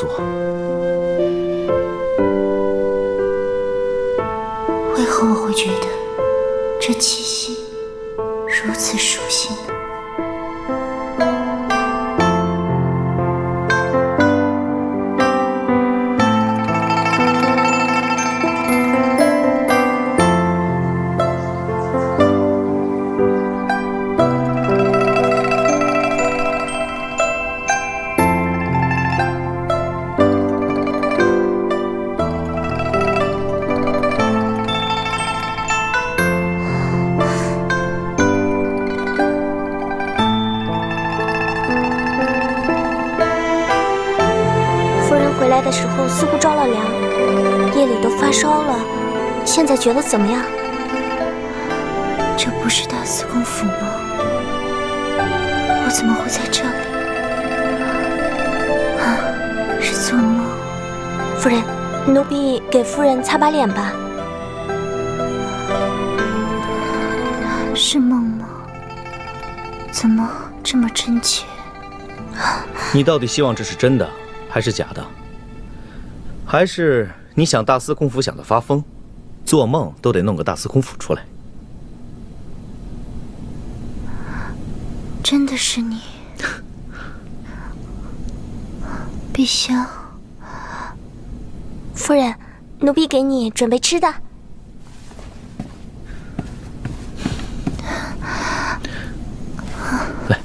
诉我，为何我会觉得这气息如此熟悉呢？回来的时候似乎着了凉，夜里都发烧了，现在觉得怎么样？这不是大司空府吗？我怎么会在这里？啊，是做梦？夫人，奴婢给夫人擦把脸吧。是梦吗？怎么这么真切？你到底希望这是真的还是假的？还是你想大司空府想的发疯，做梦都得弄个大司空府出来？真的是你，陛下。夫人，奴婢给你准备吃的。来，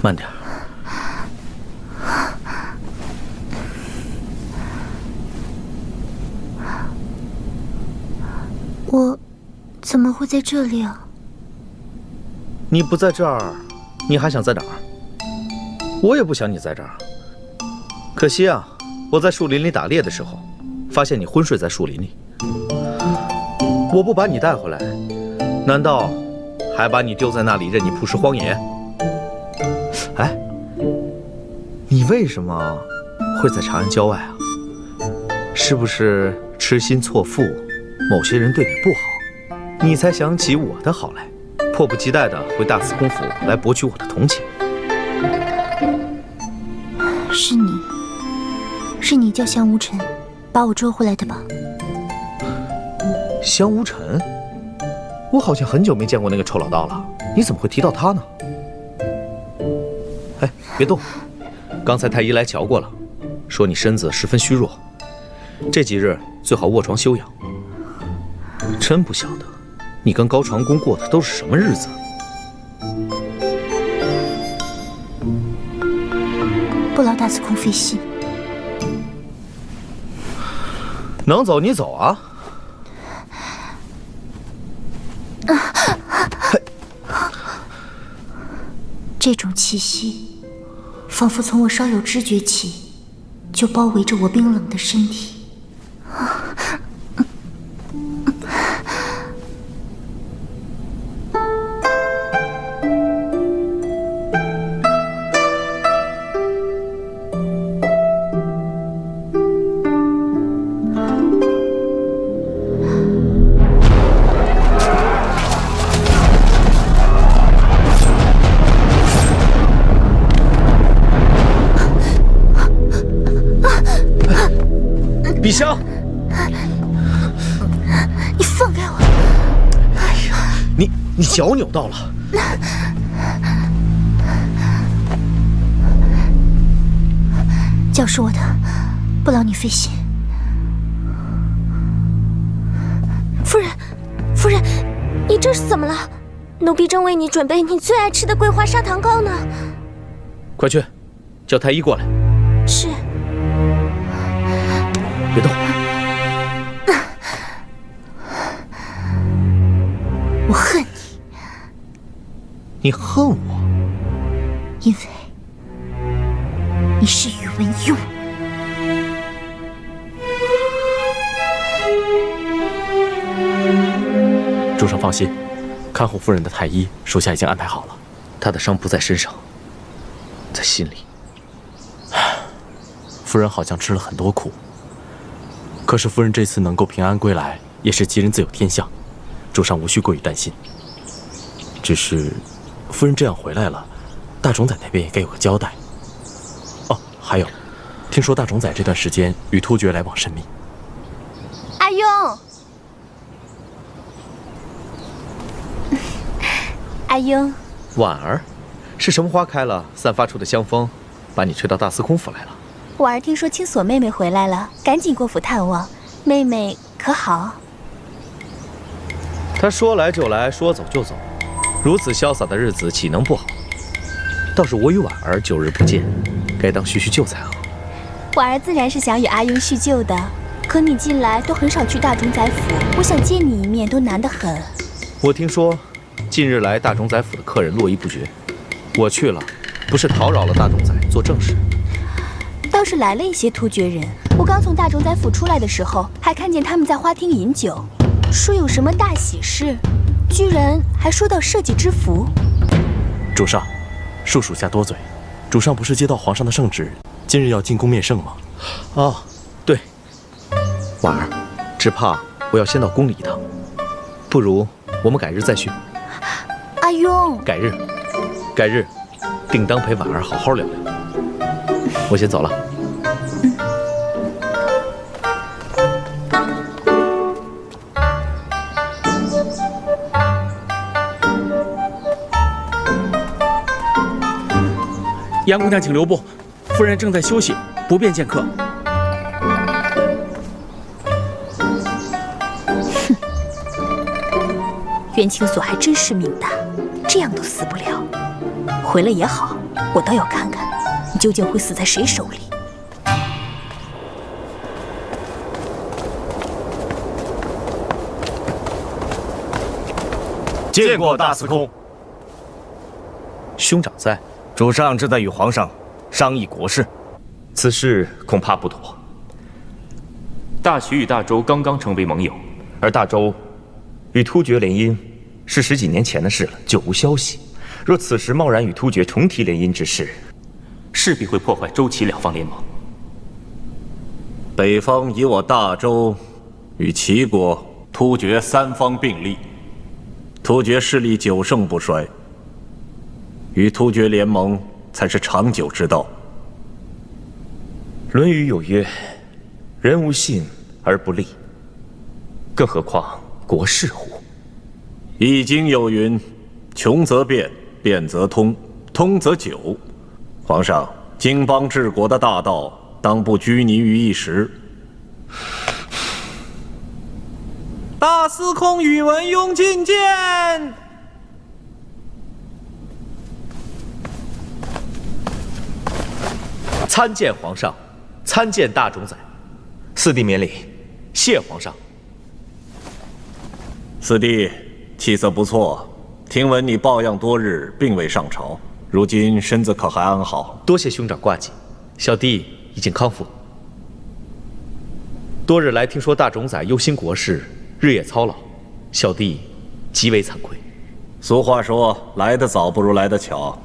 慢点。我怎么会在这里啊？你不在这儿，你还想在哪儿？我也不想你在这儿。可惜啊，我在树林里打猎的时候，发现你昏睡在树林里。我不把你带回来，难道还把你丢在那里任你扑食荒野？哎，你为什么会在长安郊外啊？是不是痴心错付？某些人对你不好，你才想起我的好来，迫不及待地回大司空府来博取我的同情。是你叫香无尘把我捉回来的吧？香无尘？我好像很久没见过那个臭老道了，你怎么会提到他呢？哎，别动！刚才太医来瞧过了，说你身子十分虚弱，这几日最好卧床休养。真不晓得，你跟高长恭过的都是什么日子？不劳大司空费心。能走你走啊！这种气息，仿佛从我稍有知觉起，就包围着我冰冷的身体。比香，你放开我！哎呀，你脚扭到了。脚是我的，不劳你费心。夫人，你这是怎么了？奴婢正为你准备你最爱吃的桂花砂糖糕呢。快去，叫太医过来。是。别动！我恨你。你恨我？因为你是宇文邕。主上放心，看护夫人的太医，属下已经安排好了。他的伤不在身上，在心里。夫人好像吃了很多苦。可是夫人这次能够平安归来，也是吉人自有天相，主上无需过于担心。只是，夫人这样回来了，大冢仔那边也该有个交代。哦，还有，听说大冢仔这段时间与突厥来往甚密。阿庸，阿庸，婉儿，是什么花开了，散发出的香风，把你吹到大司空府来了？婉儿听说青锁妹妹回来了，赶紧过府探望。妹妹可好？她说来就来，说走就走，如此潇洒的日子岂能不好？倒是我与婉儿久日不见，该当叙叙旧才好。婉儿自然是想与阿庸叙旧的，可你近来都很少去大冢仔府，我想见你一面都难得很。我听说，近日来大冢仔府的客人络绎不绝，我去了，不是讨扰了大冢仔做正事，倒是来了一些突厥人。我刚从大冢仔府出来的时候，还看见他们在花厅饮酒，说有什么大喜事，居然还说到社稷之福。主上，恕属下多嘴。主上不是接到皇上的圣旨，今日要进宫灭圣吗？哦，对，婉儿，只怕我要先到宫里一趟，不如我们改日再叙。阿庸，改日，定当陪婉儿好好聊聊。我先走了。杨姑娘，请留步，夫人正在休息，不便见客。哼，袁清锁还真是命大，这样都死不了。回来也好，我倒要看看你究竟会死在谁手里。见过大司空。兄长在。主上正在与皇上商议国事，此事恐怕不妥。大徐与大周刚刚成为盟友，而大周与突厥联姻是10几年前的事了，就无消息。若此时贸然与突厥重提联姻之事，势必会破坏周齐两方联盟。北方以我大周与齐国、突厥3方并立，突厥势力久盛不衰。与突厥联盟才是长久之道。《论语》有曰：“人无信而不立。”更何况国事乎？《易经》有云：“穷则变，变则通，通则久。”皇上，经邦治国的大道，当不拘泥于一时。大司空宇文邕觐见。参见皇上，参见大冢仔。四弟免礼，谢皇上。四弟气色不错，听闻你抱恙多日，并未上朝，如今身子可还安好？多谢兄长挂记，小弟已经康复。多日来听说大冢仔忧心国事，日夜操劳，小弟极为惭愧。俗话说，来得早不如来得巧，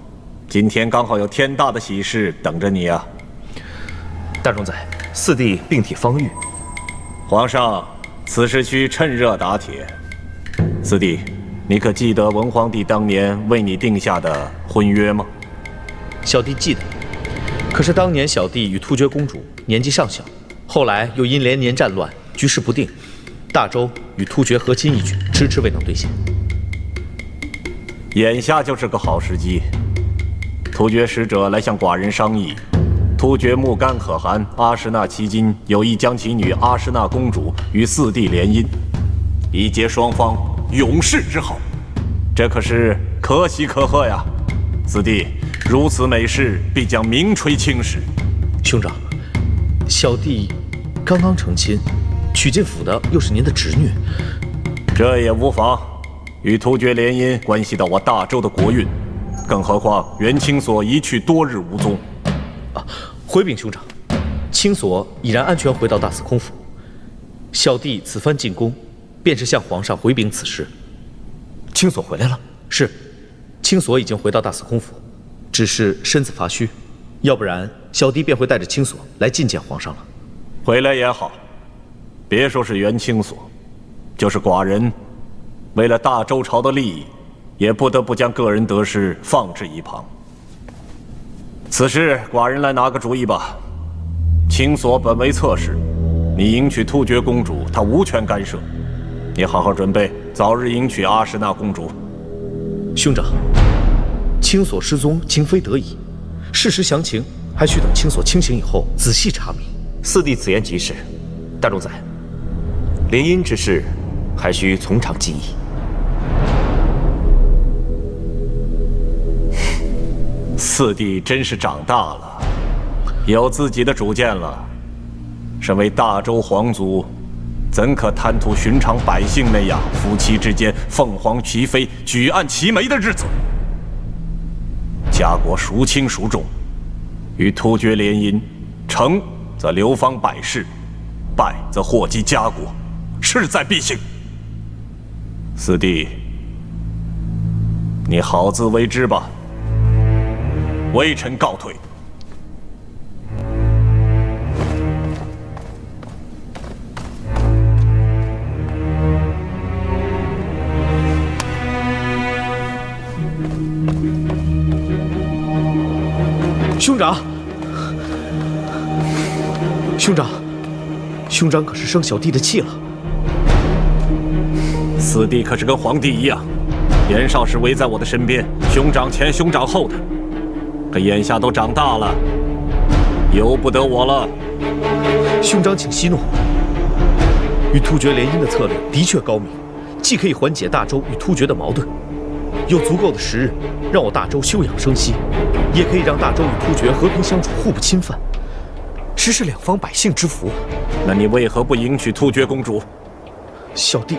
今天刚好有天大的喜事等着你啊！大冢仔，四弟病体方愈。皇上，此事需趁热打铁。四弟，你可记得文皇帝当年为你定下的婚约吗？小弟记得，可是当年小弟与突厥公主年纪尚小，后来又因连年战乱，局势不定，大周与突厥和亲一举，迟迟未能兑现。眼下就是个好时机，突厥使者来向寡人商议。突厥木干可汗阿史那期间有意将其女阿史那公主与四弟联姻，以结双方永世之好，这可是可喜可贺呀！四弟，如此美事必将名垂青史。兄长，小弟刚刚成亲，娶进府的又是您的侄女，这也无妨。与突厥联姻关系到我大周的国运，更何况袁清所一去多日无踪。回禀兄长，青锁已然安全回到大司空府。小弟此番进宫，便是向皇上回禀此事。青锁回来了？是，青锁已经回到大司空府，只是身子发虚，要不然小弟便会带着青锁来觐见皇上了。回来也好，别说是袁清锁，就是寡人，为了大周朝的利益，也不得不将个人得失放置一旁。此事寡人来拿个主意吧。青锁本为侧室，你迎娶突厥公主，她无权干涉。你好好准备，早日迎娶阿什纳公主。兄长，青锁失踪，情非得已，事实详情还需等青锁清醒以后仔细查明。四弟此言极是，大冢宰，联姻之事还需从长计议。四弟真是长大了，有自己的主见了。身为大周皇族，怎可贪图寻常百姓那样夫妻之间凤凰齐飞、举案齐眉的日子？家国孰轻孰重？与突厥联姻，成则流芳百世，败则祸及家国，势在必行。四弟，你好自为之吧。微臣告退。兄长，兄长可是生小弟的气了。四弟可是跟皇帝一样，年少时围在我的身边，兄长前兄长后的。可眼下都长大了，由不得我了。兄长请息怒。与突厥联姻的策略的确高明，既可以缓解大周与突厥的矛盾，有足够的时日让我大周休养生息，也可以让大周与突厥和平相处，互不侵犯，实是两方百姓之福。那你为何不迎娶突厥公主？小弟，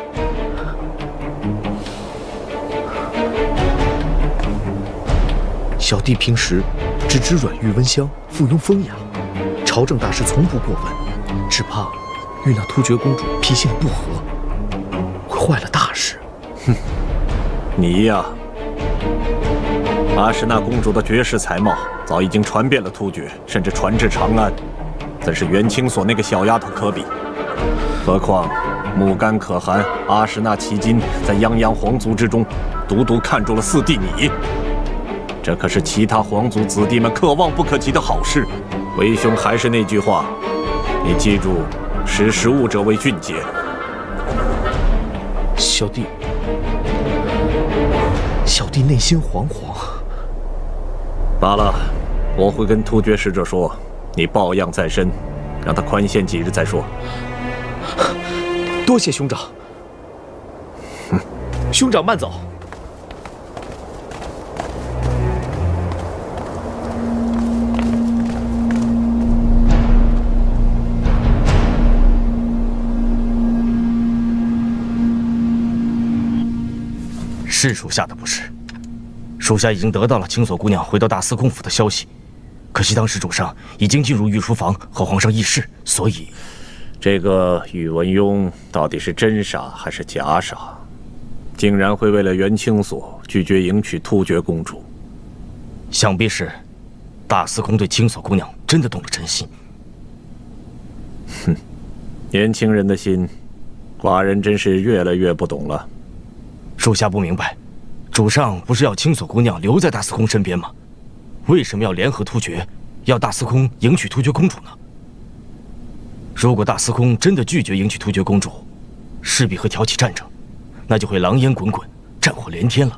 平时只知软玉温香，附庸风雅，朝政大事从不过问，只怕与那突厥公主脾性不合，会坏了大事。哼，你呀，阿什纳公主的绝世才貌早已经传遍了突厥，甚至传至长安，怎是元清所那个小丫头可比？何况木干可汗、阿什纳奇金在泱泱皇族之中，独独看中了四弟你。这可是其他皇族子弟们可望不可及的好事。为兄还是那句话，你记住，识时务者为俊杰。小弟内心惶惶。罢了，我会跟突厥使者说，你抱恙在身，让他宽限几日再说。多谢兄长。兄长慢走。是属下的不是，属下已经得到了青锁姑娘回到大司空府的消息，可惜当时主上已经进入御书房和皇上议事，所以这个宇文邕到底是真傻还是假傻，竟然会为了元清所拒绝迎娶突厥公主？想必是大司空对青锁姑娘真的动了真心。哼，年轻人的心，寡人真是越来越不懂了。属下不明白，主上不是要青锁姑娘留在大司空身边吗？为什么要联合突厥，要大司空迎娶突厥公主呢？如果大司空真的拒绝迎娶突厥公主，势必会挑起战争，那就会狼烟滚滚，战火连天了。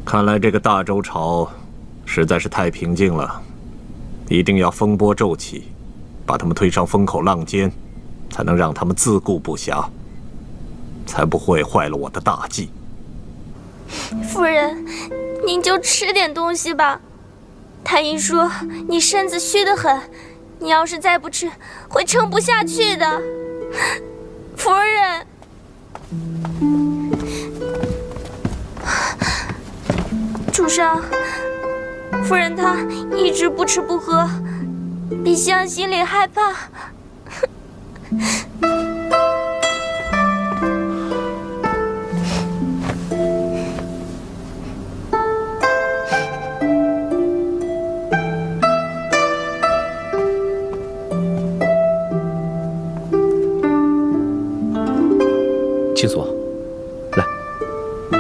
看来这个大周朝实在是太平静了，一定要风波骤起，把他们推上风口浪尖，才能让他们自顾不暇，才不会坏了我的大计。夫人，您就吃点东西吧。太医说你身子虚得很，你要是再不吃，会撑不下去的。夫人，主上，夫人她一直不吃不喝，陛下心里害怕。青锁，来，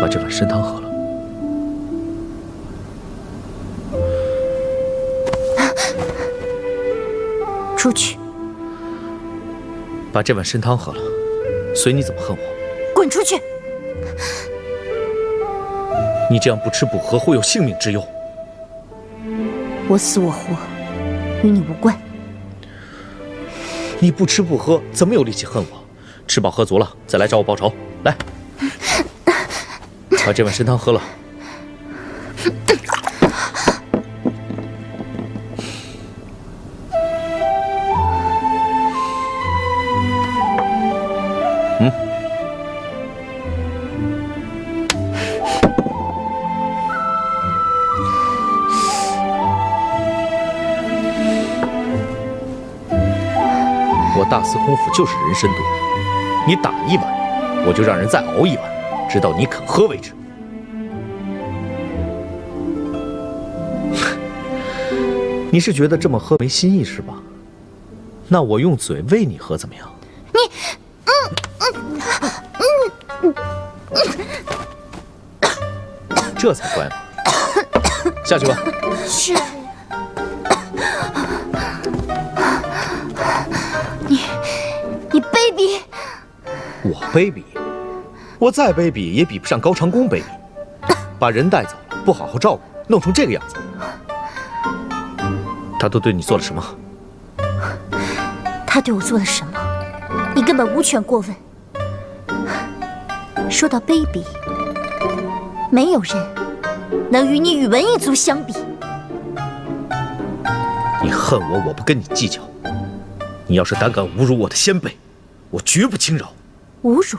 把这碗参汤喝了。出去！把这碗参汤喝了，随你怎么恨我。滚出去！你这样不吃不喝，会有性命之忧。我死我活，与你无关。你不吃不喝，怎么有力气恨我？吃饱喝足了，再来找我报仇。来，把这碗参汤喝了。大司空府就是人参多，你打一碗，我就让人再熬一碗，直到你肯喝为止。你是觉得这么喝没新意是吧？那我用嘴喂你喝怎么样？这才乖嘛。下去吧。是。你卑鄙！我卑鄙？我再卑鄙也比不上高长恭卑鄙。把人带走了，不好好照顾，弄成这个样子。他都对你做了什么？他对我做了什么？你根本无权过问。说到卑鄙，没有人能与你宇文一族相比。你恨我，我不跟你计较。你要是胆敢侮辱我的先辈，我绝不轻饶。侮辱？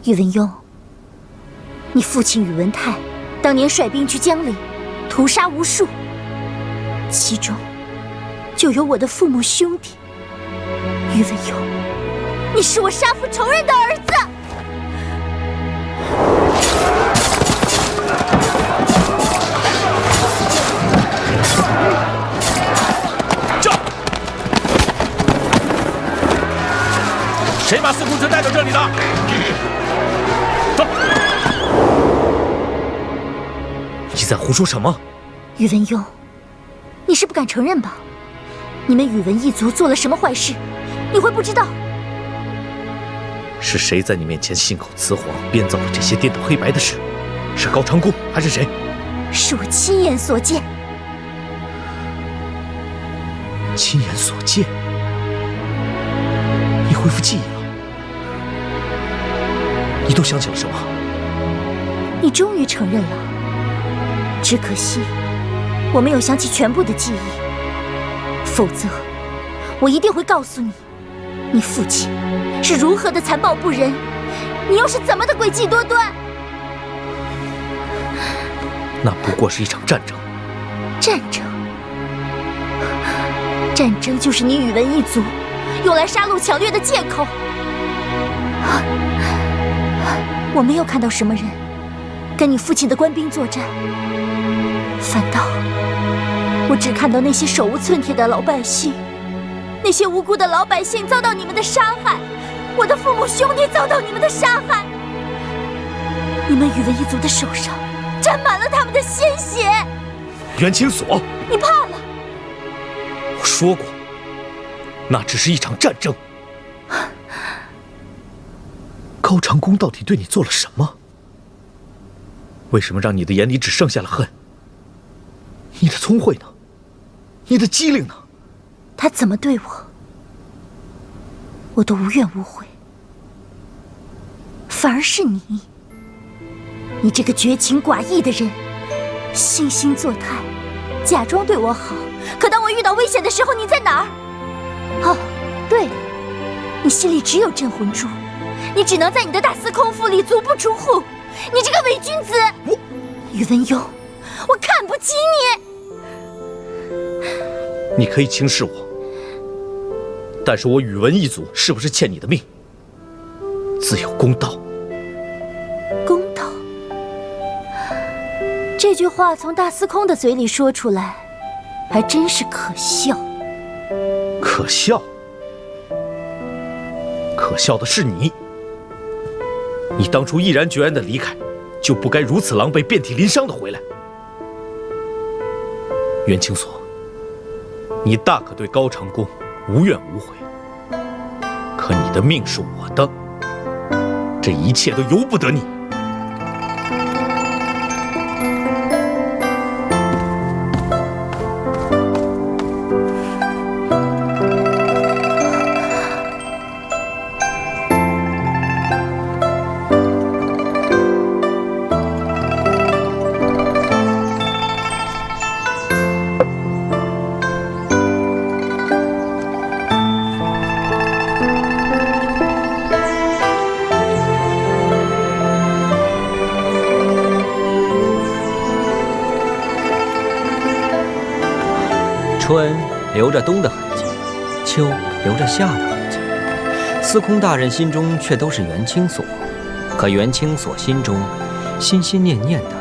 宇文邕，你父亲宇文泰当年率兵去江陵，屠杀无数，其中就有我的父母兄弟。宇文邕，你是我杀父仇人的儿子！谁把司空城带到这里的？走！你在胡说什么？宇文邕，你是不敢承认吧？你们宇文一族做了什么坏事，你会不知道？是谁在你面前信口雌黄，编造了这些颠倒黑白的事？是高长恭还是谁？是我亲眼所见。亲眼所见？你恢复记忆了？你都想起了什么？你终于承认了，只可惜我没有想起全部的记忆，否则我一定会告诉你，你父亲是如何的残暴不仁，你又是怎么的诡计多端。那不过是一场战争。战争？战争就是你宇文一族用来杀戮抢掠的借口。我没有看到什么人跟你父亲的官兵作战，反倒我只看到那些手无寸铁的老百姓，那些无辜的老百姓遭到你们的杀害，我的父母兄弟遭到你们的杀害，你们宇文一族的手上沾满了他们的鲜血。袁清所，你怕了？我说过，那只是一场战争。高长恭到底对你做了什么？为什么让你的眼里只剩下了恨？你的聪慧呢？你的机灵呢？他怎么对我，我都无怨无悔。反而是你，你这个绝情寡义的人，惺惺作态，假装对我好，可当我遇到危险的时候，你在哪儿？哦，对了，你心里只有镇魂珠。你只能在你的大司空府里足不出户，你这个伪君子！宇文邕，我看不起你。你可以轻视我，但是我宇文一族是不是欠你的命？自有公道。公道？这句话从大司空的嘴里说出来，还真是可笑。可笑？可笑的是你。你当初毅然决然的离开，就不该如此狼狈、遍体鳞伤的回来。袁清所，你大可对高长恭无怨无悔，可你的命是我的，这一切都由不得你。春留着冬的痕迹，秋留着夏的痕迹。司空大人心中却都是元清所，可元清所心中心心念念的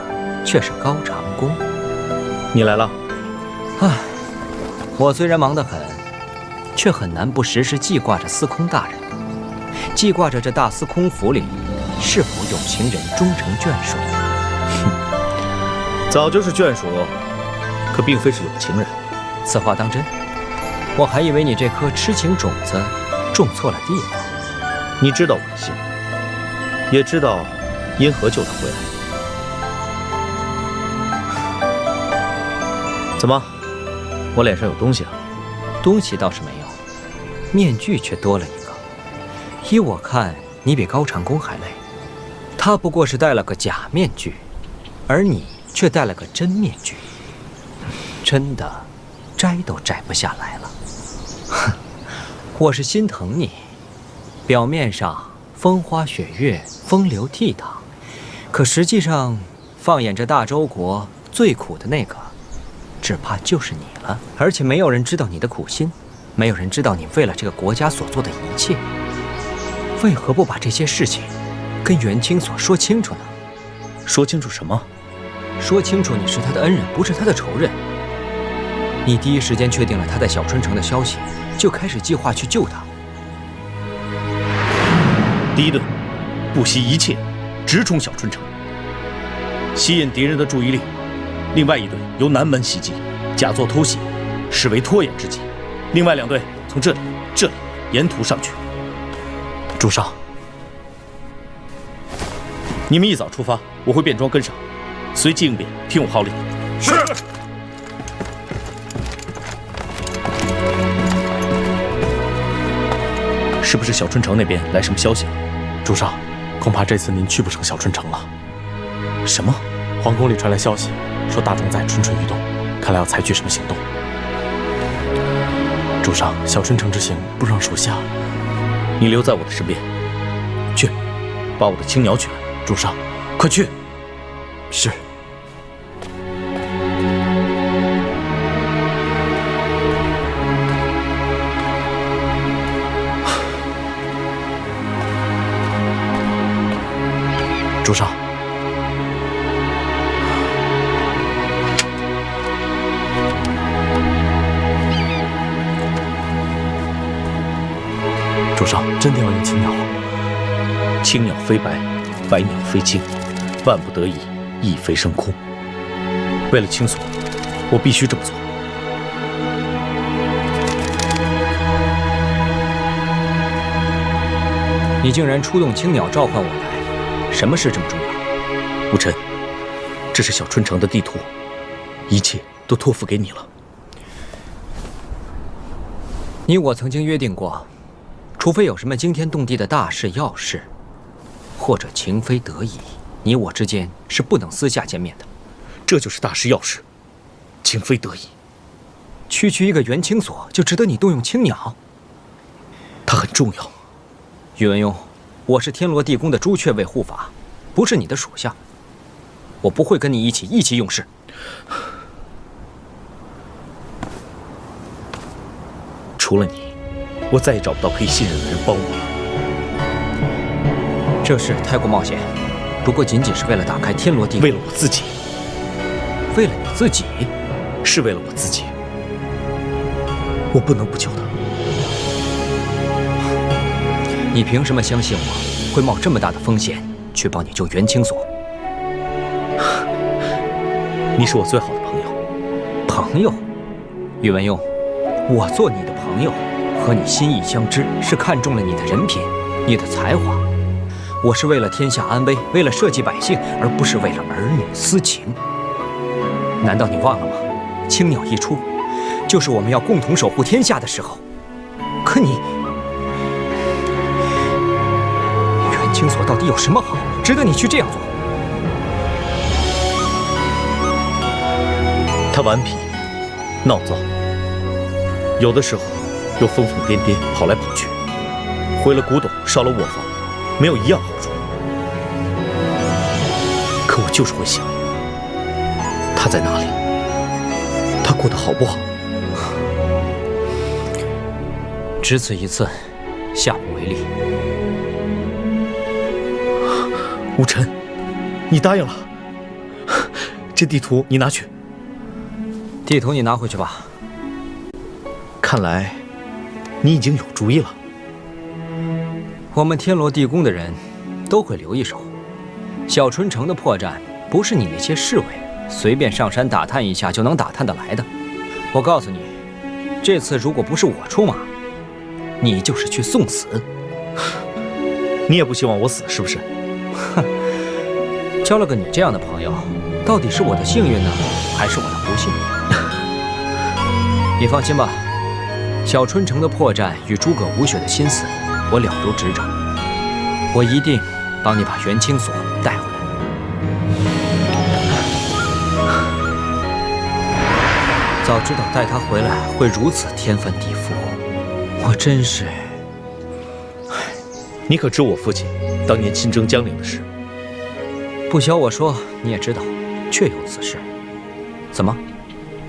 却是高长恭。你来了。唉，我虽然忙得很，却很难不时时记挂着司空大人，记挂着这大司空府里是否有情人终成眷属。早就是眷属，可并非是有情人。此话当真？我还以为你这颗痴情种子种错了地方。你知道我的心，也知道因何救他回来。怎么，我脸上有东西啊？东西倒是没有，面具却多了一个。依我看，你比高长恭还累。他不过是戴了个假面具，而你却戴了个真面具。真的摘都摘不下来了。哼，我是心疼你。表面上风花雪月、风流倜傥，可实际上，放眼这大周国最苦的那个，只怕就是你了。而且没有人知道你的苦心，没有人知道你为了这个国家所做的一切。为何不把这些事情跟元清所说清楚呢？说清楚什么？说清楚你是他的恩人，不是他的仇人。你第一时间确定了他在小春城的消息，就开始计划去救他。第一队不惜一切直冲小春城，吸引敌人的注意力；另外一队由南门袭击，假作偷袭，实为拖延之计；另外两队从这里沿途上去。主上，你们一早出发，我会便装跟上，随机应变，听我号令。是。是不是小春城那边来什么消息了？主上，恐怕这次您去不成小春城了。什么？皇宫里传来消息，说大冢在蠢蠢欲动，看来要采取什么行动。主上，小春城之行不让属下。你留在我的身边，去，把我的青鸟取来。主上，快去。是。主上，主上，真的要用青鸟？青鸟飞白，白鸟飞青，万不得已，一飞升空。为了青所，我必须这么做。你竟然出动青鸟召唤我来！什么事这么重要？无尘，这是小春城的地图，一切都托付给你了。你我曾经约定过，除非有什么惊天动地的大事要事，或者情非得已，你我之间是不能私下见面的。这就是大事要事，情非得已。区区一个元清所，就值得你动用青鸟？它很重要。宇文邕，我是天罗地宫的朱雀卫护法，不是你的属下。我不会跟你一起用事。除了你，我再也找不到可以信任的人帮我了。这事太过冒险，如果仅仅是为了打开天罗地宫，为了我自己，为了你自己，是为了我自己，我不能不救他。你凭什么相信我会冒这么大的风险去帮你救元清所？你是我最好的朋友。朋友，宇文邕，我做你的朋友，和你心意相知，是看中了你的人品，你的才华。我是为了天下安危，为了社稷百姓，而不是为了儿女私情。难道你忘了吗？青鸟一出，就是我们要共同守护天下的时候。可你，元清所到底有什么好，值得你去这样做？他顽皮、闹躁，有的时候又疯疯癫癫，跑来跑去，毁了古董，烧了卧房，没有一样好处。可我就是会想，他在哪里？他过得好不好？只此一次，下不为例。无尘，你答应了。这地图你拿去。地图你拿回去吧。看来，你已经有主意了。我们天罗地宫的人，都会留一手。小春城的破绽，不是你那些侍卫随便上山打探一下就能打探得来的。我告诉你，这次如果不是我出马，你就是去送死。你也不希望我死，是不是？哼，交了个你这样的朋友，到底是我的幸运呢，还是我的不幸？你放心吧，小春城的破绽与诸葛无雪的心思，我了如指掌。我一定帮你把元清锁带回来。早知道带他回来会如此天翻地覆，我真是……你可知我父亲当年亲征江陵的事？不消我说，你也知道，确有此事。怎么，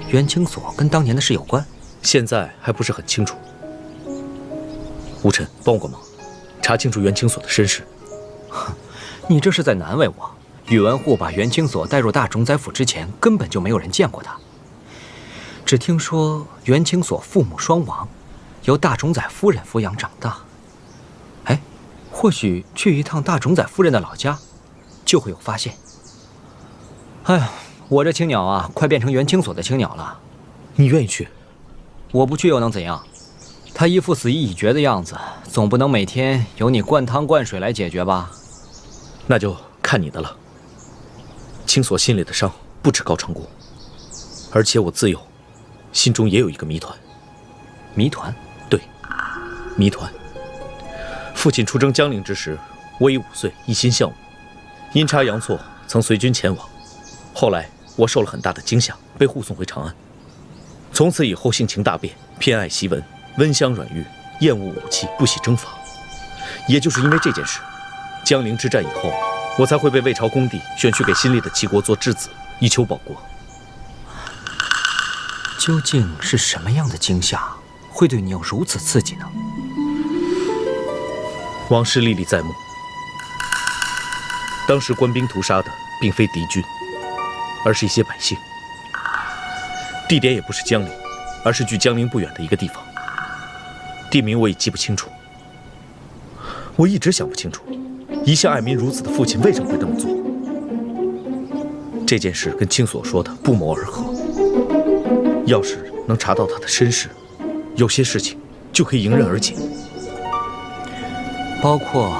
元清锁跟当年的事有关？现在还不是很清楚。无尘，帮我个忙，查清楚元清锁的身世。你这是在难为我。宇文护把元清锁带入大冢宰府之前，根本就没有人见过他。只听说元清锁父母双亡，由大冢宰夫人抚养长大。哎，或许去一趟大冢宰夫人的老家，就会有发现。哎呀，我这青鸟啊，快变成元清锁的青鸟了。你愿意去？我不去又能怎样？他一副死意已决的样子，总不能每天由你灌汤灌水来解决吧？那就看你的了。青锁心里的伤不止高长恭，而且我自幼心中也有一个谜团。谜团？对，谜团。父亲出征江陵之时，我已5岁，一心向武，阴差阳错曾随军前往。后来我受了很大的惊吓，被护送回长安。从此以后性情大变，偏爱习文，温香软玉，厌恶武器，不喜征伐。也就是因为这件事，江陵之战以后，我才会被魏朝恭帝选去给新立的齐国做质子，以求保国。究竟是什么样的惊吓，会对你有如此刺激呢？往事历历在目。当时官兵屠杀的并非敌军，而是一些百姓。地点也不是江陵，而是距江陵不远的一个地方。地名我已记不清楚。我一直想不清楚，一向爱民如子的父亲为什么会这么做。这件事跟青锁说的不谋而合。要是能查到他的身世，有些事情就可以迎刃而解。包括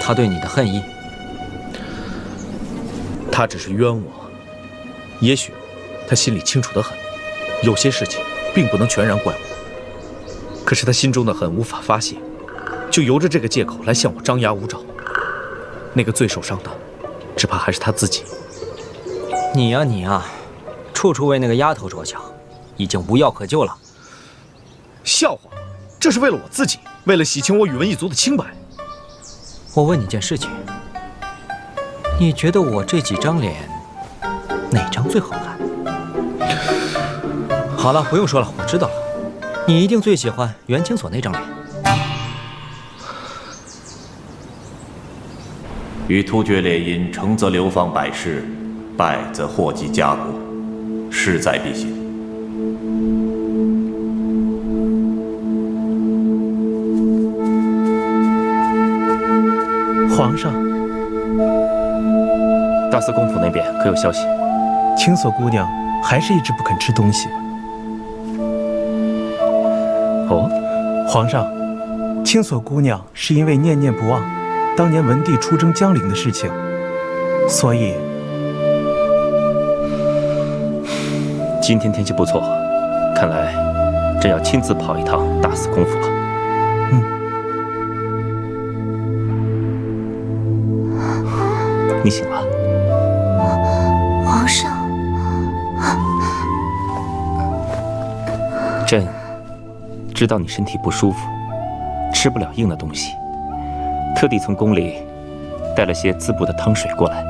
他对你的恨意。他只是冤我，也许他心里清楚得很，有些事情并不能全然怪我。可是他心中的恨无法发泄，就由着这个借口来向我张牙舞爪。那个最受伤的，只怕还是他自己。你呀你呀，处处为那个丫头着想，已经无药可救了。笑话，这是为了我自己，为了洗清我宇文一族的清白。我问你件事情，你觉得我这几张脸，哪张最好看？好了，不用说了，我知道了，你一定最喜欢元清锁那张脸。与突厥联姻，成则流芳百世，败则祸及家国，势在必行。皇上，大司空府那边可有消息？青锁姑娘还是一直不肯吃东西。哦，皇上，青锁姑娘是因为念念不忘当年文帝出征江陵的事情，所以今天天气不错，看来朕要亲自跑一趟大司空府了。你醒了。皇上，朕知道你身体不舒服，吃不了硬的东西，特地从宫里带了些滋补的汤水过来。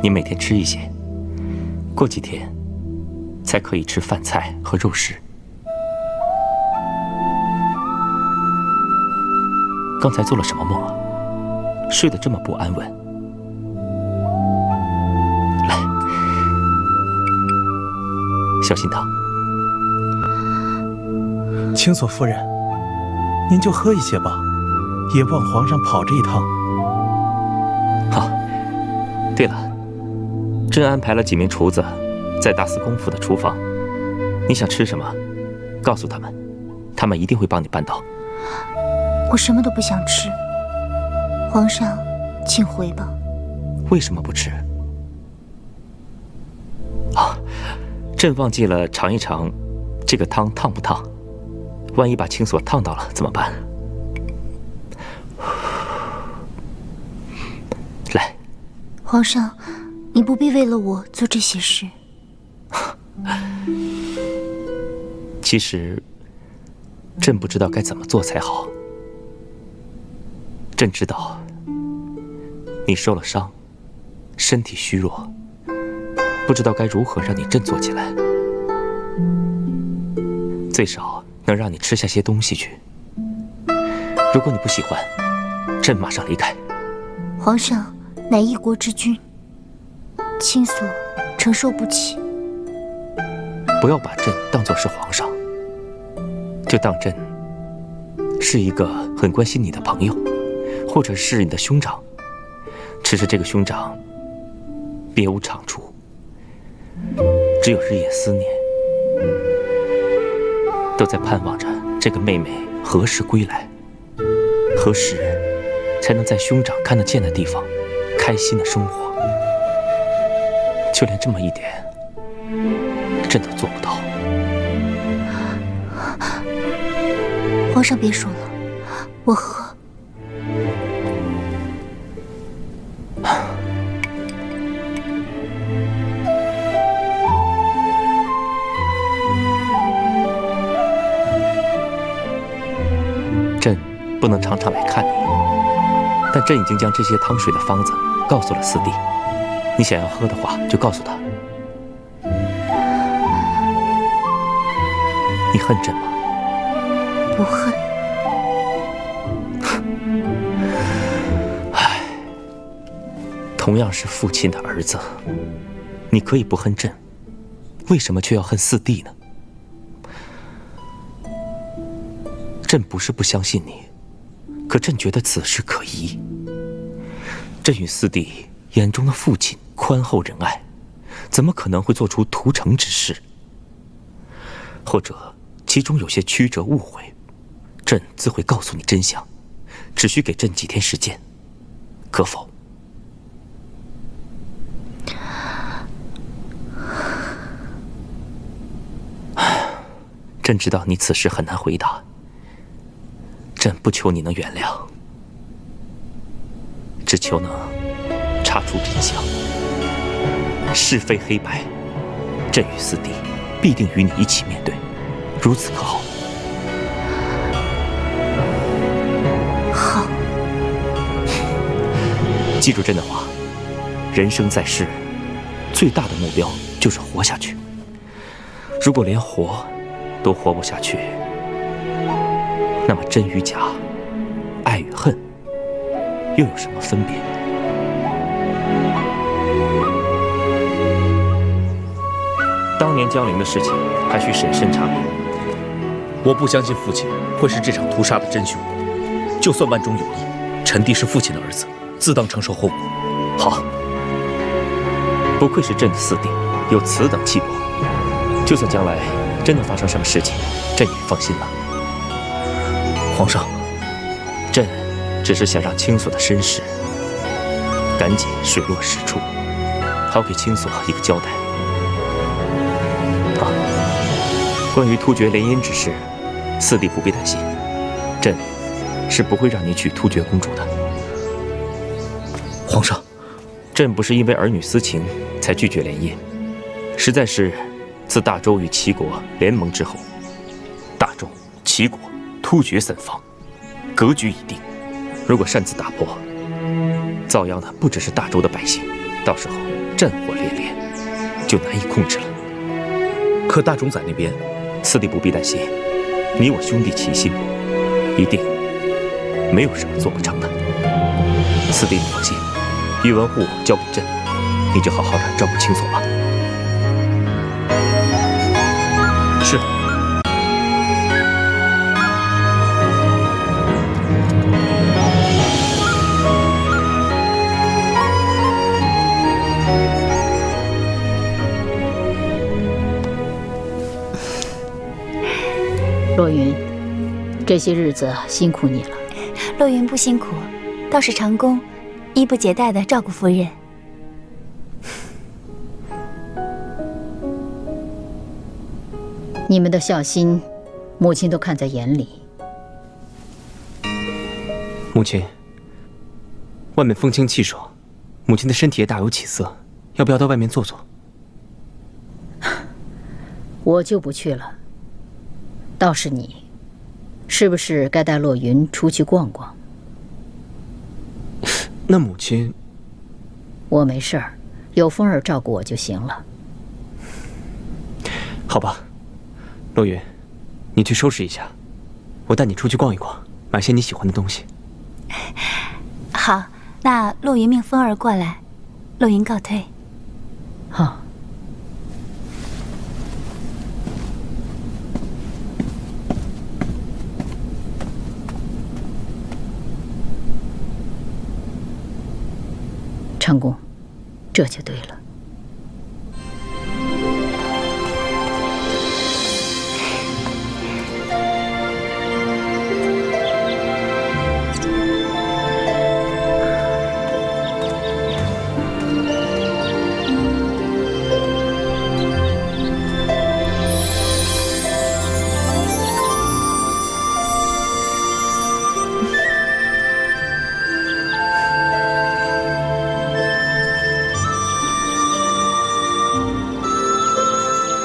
你每天吃一些，过几天才可以吃饭菜和肉食。刚才做了什么梦啊？睡得这么不安稳。来，小心汤。青锁夫人，您就喝一些吧，也望皇上跑这一趟。好。对了，朕安排了几名厨子在大司空府的厨房，你想吃什么，告诉他们，他们一定会帮你办到。我什么都不想吃，皇上，请回吧。为什么不吃？啊，朕忘记了尝一尝，这个汤烫不烫？万一把青锁烫到了怎么办？来，皇上，你不必为了我做这些事。其实，朕不知道该怎么做才好。朕知道你受了伤，身体虚弱，不知道该如何让你振作起来。最少能让你吃下些东西去。如果你不喜欢，朕马上离开。皇上乃一国之君，青锁承受不起。不要把朕当作是皇上，就当朕是一个很关心你的朋友，或者是你的兄长。只是这个兄长别无长处，只有日夜思念，都在盼望着这个妹妹何时归来，何时才能在兄长看得见的地方开心的生活。就连这么一点，朕都做不到。皇上别说了，我喝。朕不能常常来看你，但朕已经将这些汤水的方子告诉了四弟。你想要喝的话，就告诉他。你恨朕吗？不恨。唉，同样是父亲的儿子，你可以不恨朕，为什么却要恨四弟呢？朕不是不相信你，可朕觉得此事可疑。朕与四弟眼中的父亲宽厚仁爱，怎么可能会做出屠城之事？或者其中有些曲折误会，朕自会告诉你真相，只需给朕几天时间，可否？朕知道你此时很难回答。朕不求你能原谅，只求能查出真相，是非黑白，朕与四弟必定与你一起面对，如此可好？好。记住朕的话，人生在世，最大的目标就是活下去。如果连活都活不下去，那么真与假，爱与恨，又有什么分别？当年江陵的事情还需审慎查明。我不相信父亲会是这场屠杀的真凶，就算万中有一，臣弟是父亲的儿子，自当承受后果。好，不愧是朕的四弟，有此等气魄。就算将来真的发生什么事情，朕也放心了。皇上，朕只是想让青锁的身世赶紧水落石出，好给青锁一个交代。啊，关于突厥联姻之事，四弟不必担心，朕是不会让你娶突厥公主的。皇上，朕不是因为儿女私情才拒绝联姻，实在是自大周与齐国联盟之后，大周、齐国、突厥三方格局已定，如果擅自打破，遭殃的不只是大周的百姓，到时候战火连连，就难以控制了。可大冢在那边，四弟不必担心，你我兄弟齐心，一定没有什么做不成的。四弟你放心，宇文护交给朕，你就好好的照顾青锁吧。是。洛云，这些日子辛苦你了。洛云不辛苦，倒是长工衣不解带的照顾夫人。你们的孝心，母亲都看在眼里。母亲，外面风清气爽，母亲的身体也大有起色，要不要到外面坐坐？我就不去了。倒是你，是不是该带洛云出去逛逛？那母亲，我没事儿，有风儿照顾我就行了。好吧，洛云，你去收拾一下，我带你出去逛一逛，买些你喜欢的东西。好，那洛云命风儿过来，洛云告退。好。长工，这就对了。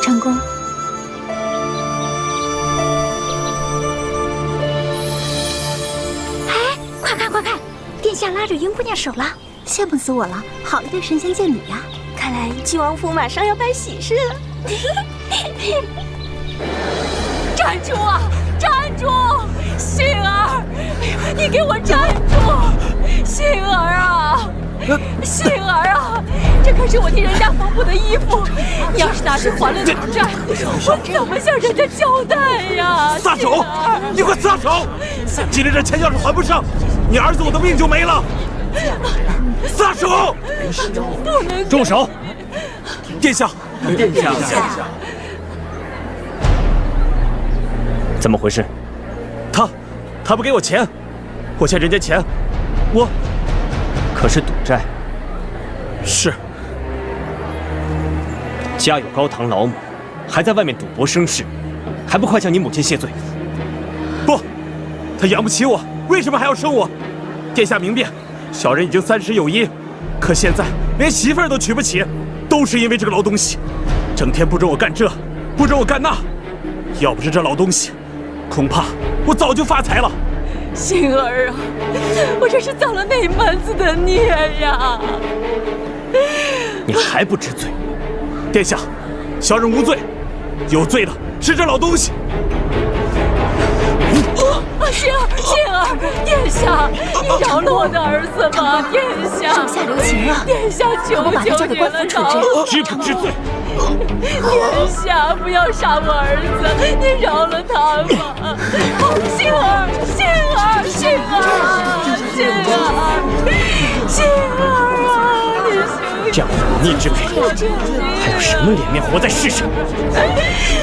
长工，哎，快看快看，殿下拉着云姑娘手了，羡慕死我了！好一对神仙眷侣呀！看来郡王府马上要办喜事了。站住啊！站住！杏儿，你给我站住！杏儿啊！杏儿啊，这可是我替人家缝补的衣服，你要是拿去还了赌债，我怎么向人家交代呀？撒手！你快撒手！今天这钱要是还不上，你儿子我的命就没了！撒手！不能！住手！殿下，殿下，怎么回事？他不给我钱，我欠人家钱，我。可是赌债。是。家有高堂老母，还在外面赌博生事，还不快向你母亲谢罪！不，他养不起我，为什么还要生我？殿下明辨，小人已经30有1，可现在连媳妇儿都娶不起，都是因为这个老东西，整天不准我干这，不准我干那。要不是这老东西，恐怕我早就发财了。杏儿啊，我这是造了哪门子的孽呀！你还不知罪？殿下，小人无罪，有罪的是这老东西。杏儿，殿下，你饶了我的儿子吧，殿下！手下留情啊！殿下，求我把他交给官府处置。知不知罪？殿下，不要杀我儿子，你饶了他吧！杏儿，杏儿，杏儿，杏儿，杏儿啊！你这样的逆之辈，还有什么脸面活在世上？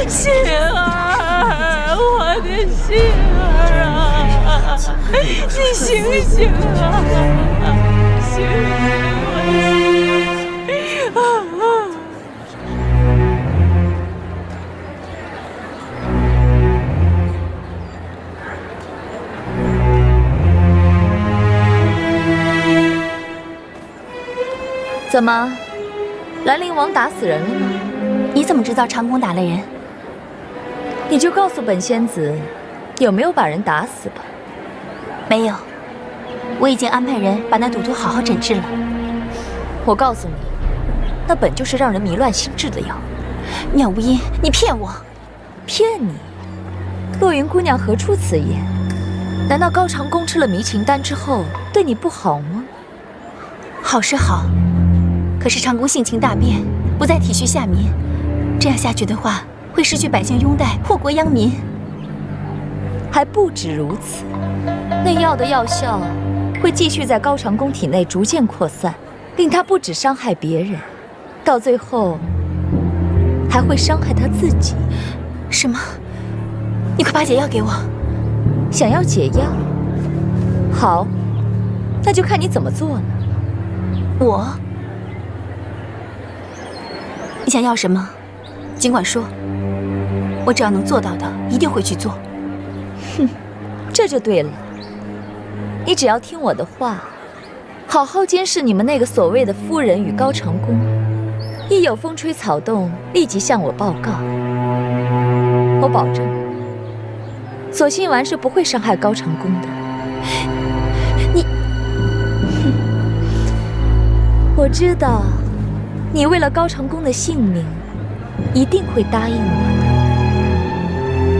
杏儿，我的杏儿啊，你醒醒啊！杏儿，我的杏儿啊！怎么，兰陵王打死人了吗？你怎么知道长弓打了人？你就告诉本仙子，有没有把人打死吧。没有，我已经安排人把那赌徒好好诊治了。我告诉你，那本就是让人迷乱心智的药。妙无音，你骗我！骗你？洛云姑娘何出此言？难道高长恭吃了迷情丹之后对你不好吗？好是好。可是长恭性情大变，不再体恤下民，这样下去的话，会失去百姓拥戴，祸国殃民。还不止如此，那药的药效会继续在高长恭体内逐渐扩散，令他不止伤害别人，到最后还会伤害他自己。什么？你快把解药给我！想要解药？好，那就看你怎么做了。我？你想要什么，尽管说，我只要能做到的，一定会去做。哼，这就对了。你只要听我的话，好好监视你们那个所谓的夫人与高长恭，一有风吹草动，立即向我报告。我保证，索性丸是不会伤害高长恭的。你，我知道。你为了高长恭的性命，一定会答应我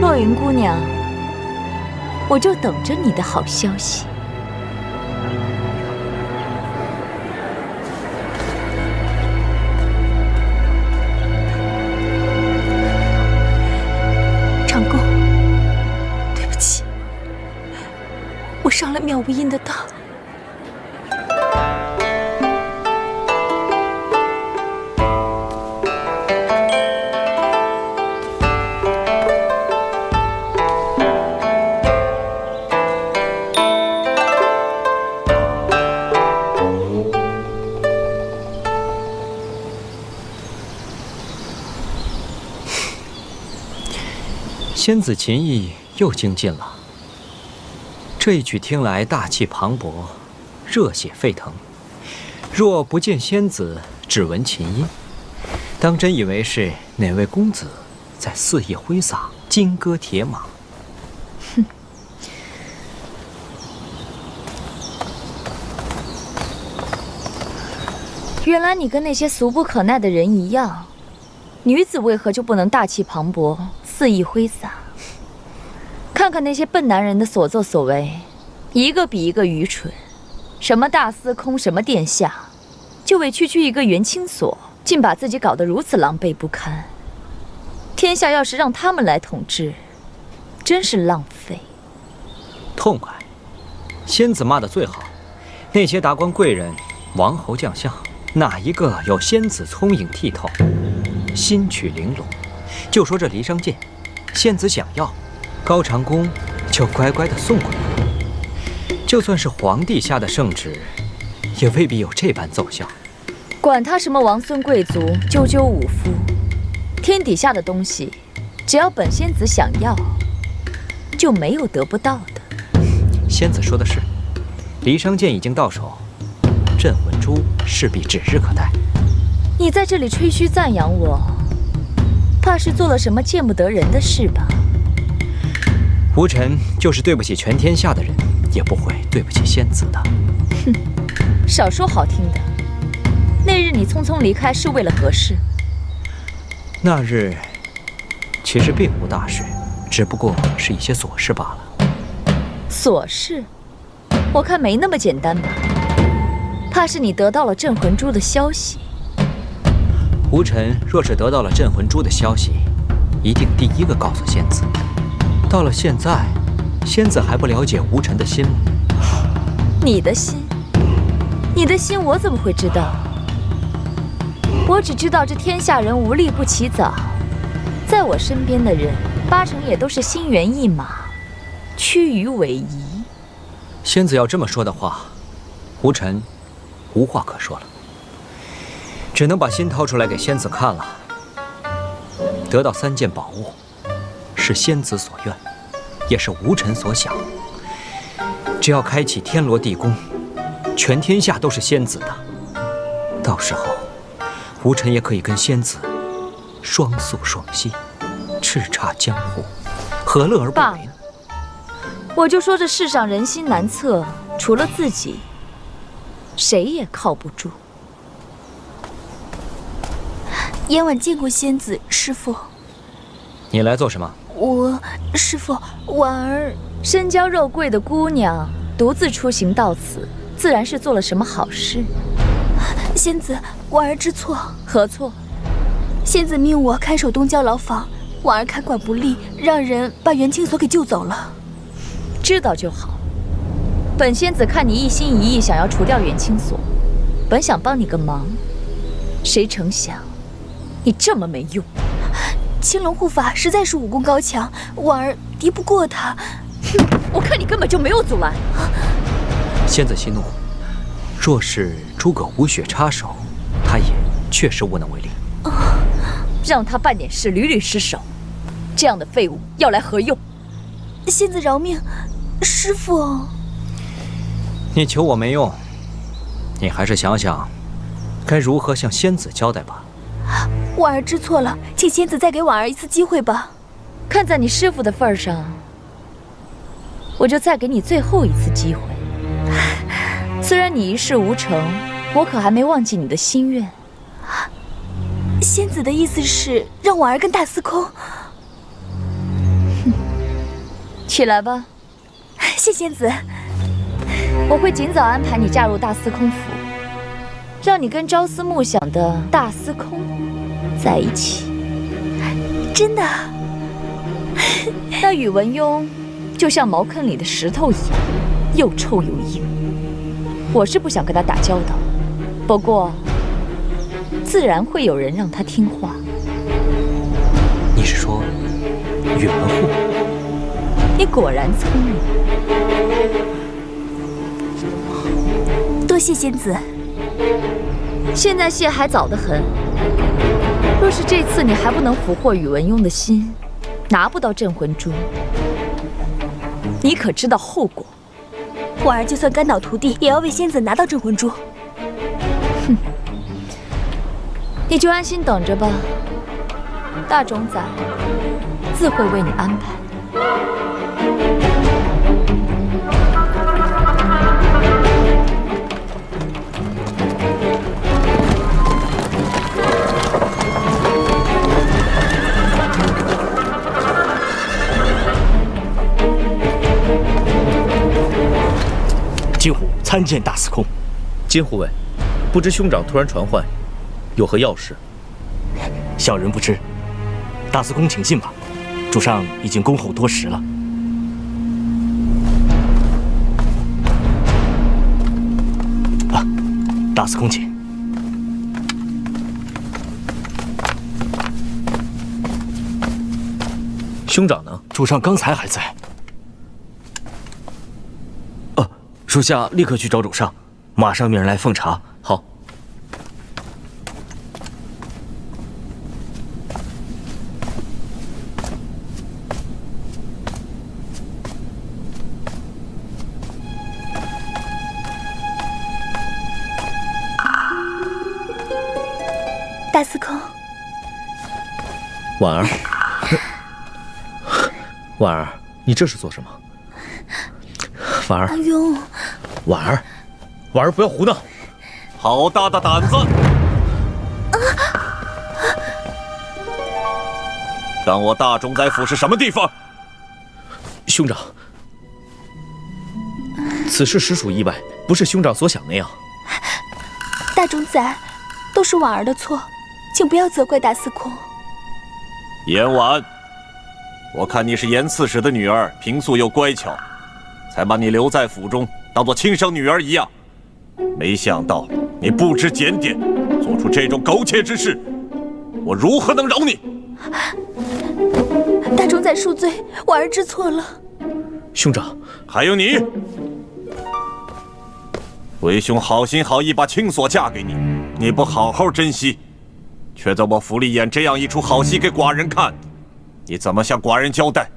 的，洛云姑娘。我就等着你的好消息。长恭，对不起，我伤了妙无音的当。仙子琴艺又精进了。这一曲听来大气磅礴，热血沸腾。若不见仙子，只闻琴音，当真以为是哪位公子在肆意挥洒金戈铁马。哼！原来你跟那些俗不可耐的人一样，女子为何就不能大气磅礴？肆意挥洒，看看那些笨男人的所作所为，一个比一个愚蠢。什么大司空，什么殿下，就为区区一个元清所，竟把自己搞得如此狼狈不堪。天下要是让他们来统治，真是浪费。痛快！仙子骂得最好，那些达官贵人、王侯将相，哪一个有仙子聪颖剔透，心曲玲珑？就说这离商剑，仙子想要，高长恭就乖乖地送过来。就算是皇帝下的圣旨，也未必有这般奏效。管他什么王孙贵族、赳赳武夫，天底下的东西，只要本仙子想要，就没有得不到的。仙子说的是，离商剑已经到手，镇魂珠势必指日可待。你在这里吹嘘赞扬我，怕是做了什么见不得人的事吧？吴尘就是对不起全天下的人，也不会对不起仙子的。哼，少说好听的。那日你匆匆离开是为了何事？那日其实并无大事，只不过是一些琐事罢了。琐事？我看没那么简单吧。怕是你得到了镇魂珠的消息。吴尘若是得到了镇魂珠的消息，一定第一个告诉仙子。到了现在，仙子还不了解吴尘的心吗？你的心？你的心我怎么会知道？我只知道这天下人无利不起早，在我身边的人八成也都是心猿意马，趋于委夷。仙子要这么说的话，胡尘无话可说了，只能把心掏出来给仙子看了。得到3件宝物，是仙子所愿，也是无尘所想。只要开启天罗地宫，全天下都是仙子的，到时候无尘也可以跟仙子双宿双栖，叱咤江湖，何乐而不为呢？我就说这世上人心难测，除了自己，谁也靠不住。燕婉见过仙子，师父。你来做什么？师父，婉儿身娇肉贵的姑娘独自出行到此，自然是做了什么好事。仙子，婉儿知错。何错？仙子命我看守东郊牢房，婉儿看管不力，让人把袁清所给救走了。知道就好。本仙子看你一心一意想要除掉袁清所，本想帮你个忙，谁成想你这么没用。青龙护法实在是武功高强，婉儿敌不过他。我看你根本就没有阻拦。仙子息怒，若是诸葛无雪插手，他也确实无能为力。让他办点事屡屡失手，这样的废物要来何用？仙子饶命，师父。你求我没用，你还是想想该如何向仙子交代吧。婉儿知错了，请仙子再给婉儿一次机会吧。看在你师父的份上，我就再给你最后一次机会。虽然你一事无成，我可还没忘记你的心愿。仙子的意思是让婉儿跟大司空……起来吧。谢仙子。我会尽早安排你嫁入大司空府，让你跟朝思暮想的大司空在一起。真的？那宇文邕就像茅坑里的石头一样，又臭又硬。我是不想跟他打交道，不过自然会有人让他听话。你是说宇文护？你果然聪明。多谢仙子。现在谢还早得很。若是这次你还不能俘获宇文邕的心，拿不到镇魂珠，你可知道后果？婉儿就算肝脑涂地，也要为仙子拿到镇魂珠。哼，你就安心等着吧，大冢仔自会为你安排。金虎参见大司空。金护卫，不知兄长突然传唤，有何要事？小人不知。大司空请进吧，主上已经恭候多时了。啊，大司空请。兄长呢？主上刚才还在。属下立刻去找主上，马上命人来奉茶。好。大司空。婉儿，婉儿，你这是做什么？婉儿，邕，婉儿，婉儿，不要胡闹！好大的胆子！当我大冢宰府是什么地方？兄长，此事实属意外，不是兄长所想那样。大冢宰，都是婉儿的错，请不要责怪大司空。严婉，我看你是严刺史的女儿，平素又乖巧，才把你留在府中，当做亲生女儿一样。没想到你不知检点，做出这种苟且之事，我如何能饶你？大冢仔恕罪，婉儿知错了。兄长，还有你，为兄好心好意把青锁嫁给你，你不好好珍惜，却在我府里演这样一出好戏给寡人看，你怎么向寡人交代？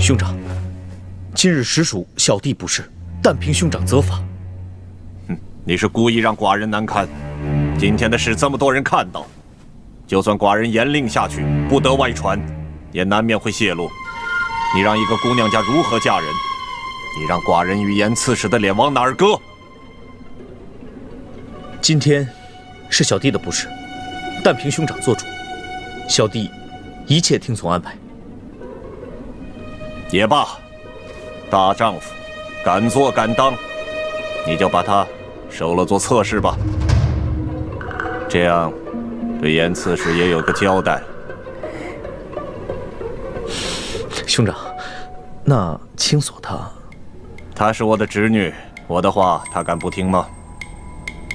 兄长，今日实属小弟不是，但凭兄长责罚。你是故意让寡人难堪。今天的事这么多人看到，就算寡人严令下去，不得外传，也难免会泄露。你让一个姑娘家如何嫁人？你让寡人与严刺史的脸往哪儿搁？今天是小弟的不是，但凭兄长做主，小弟一切听从安排。也罢，大丈夫，敢做敢当，你就把他收了做侧室吧。这样，对严刺史也有个交代。兄长，那青锁她是我的侄女，我的话她敢不听吗？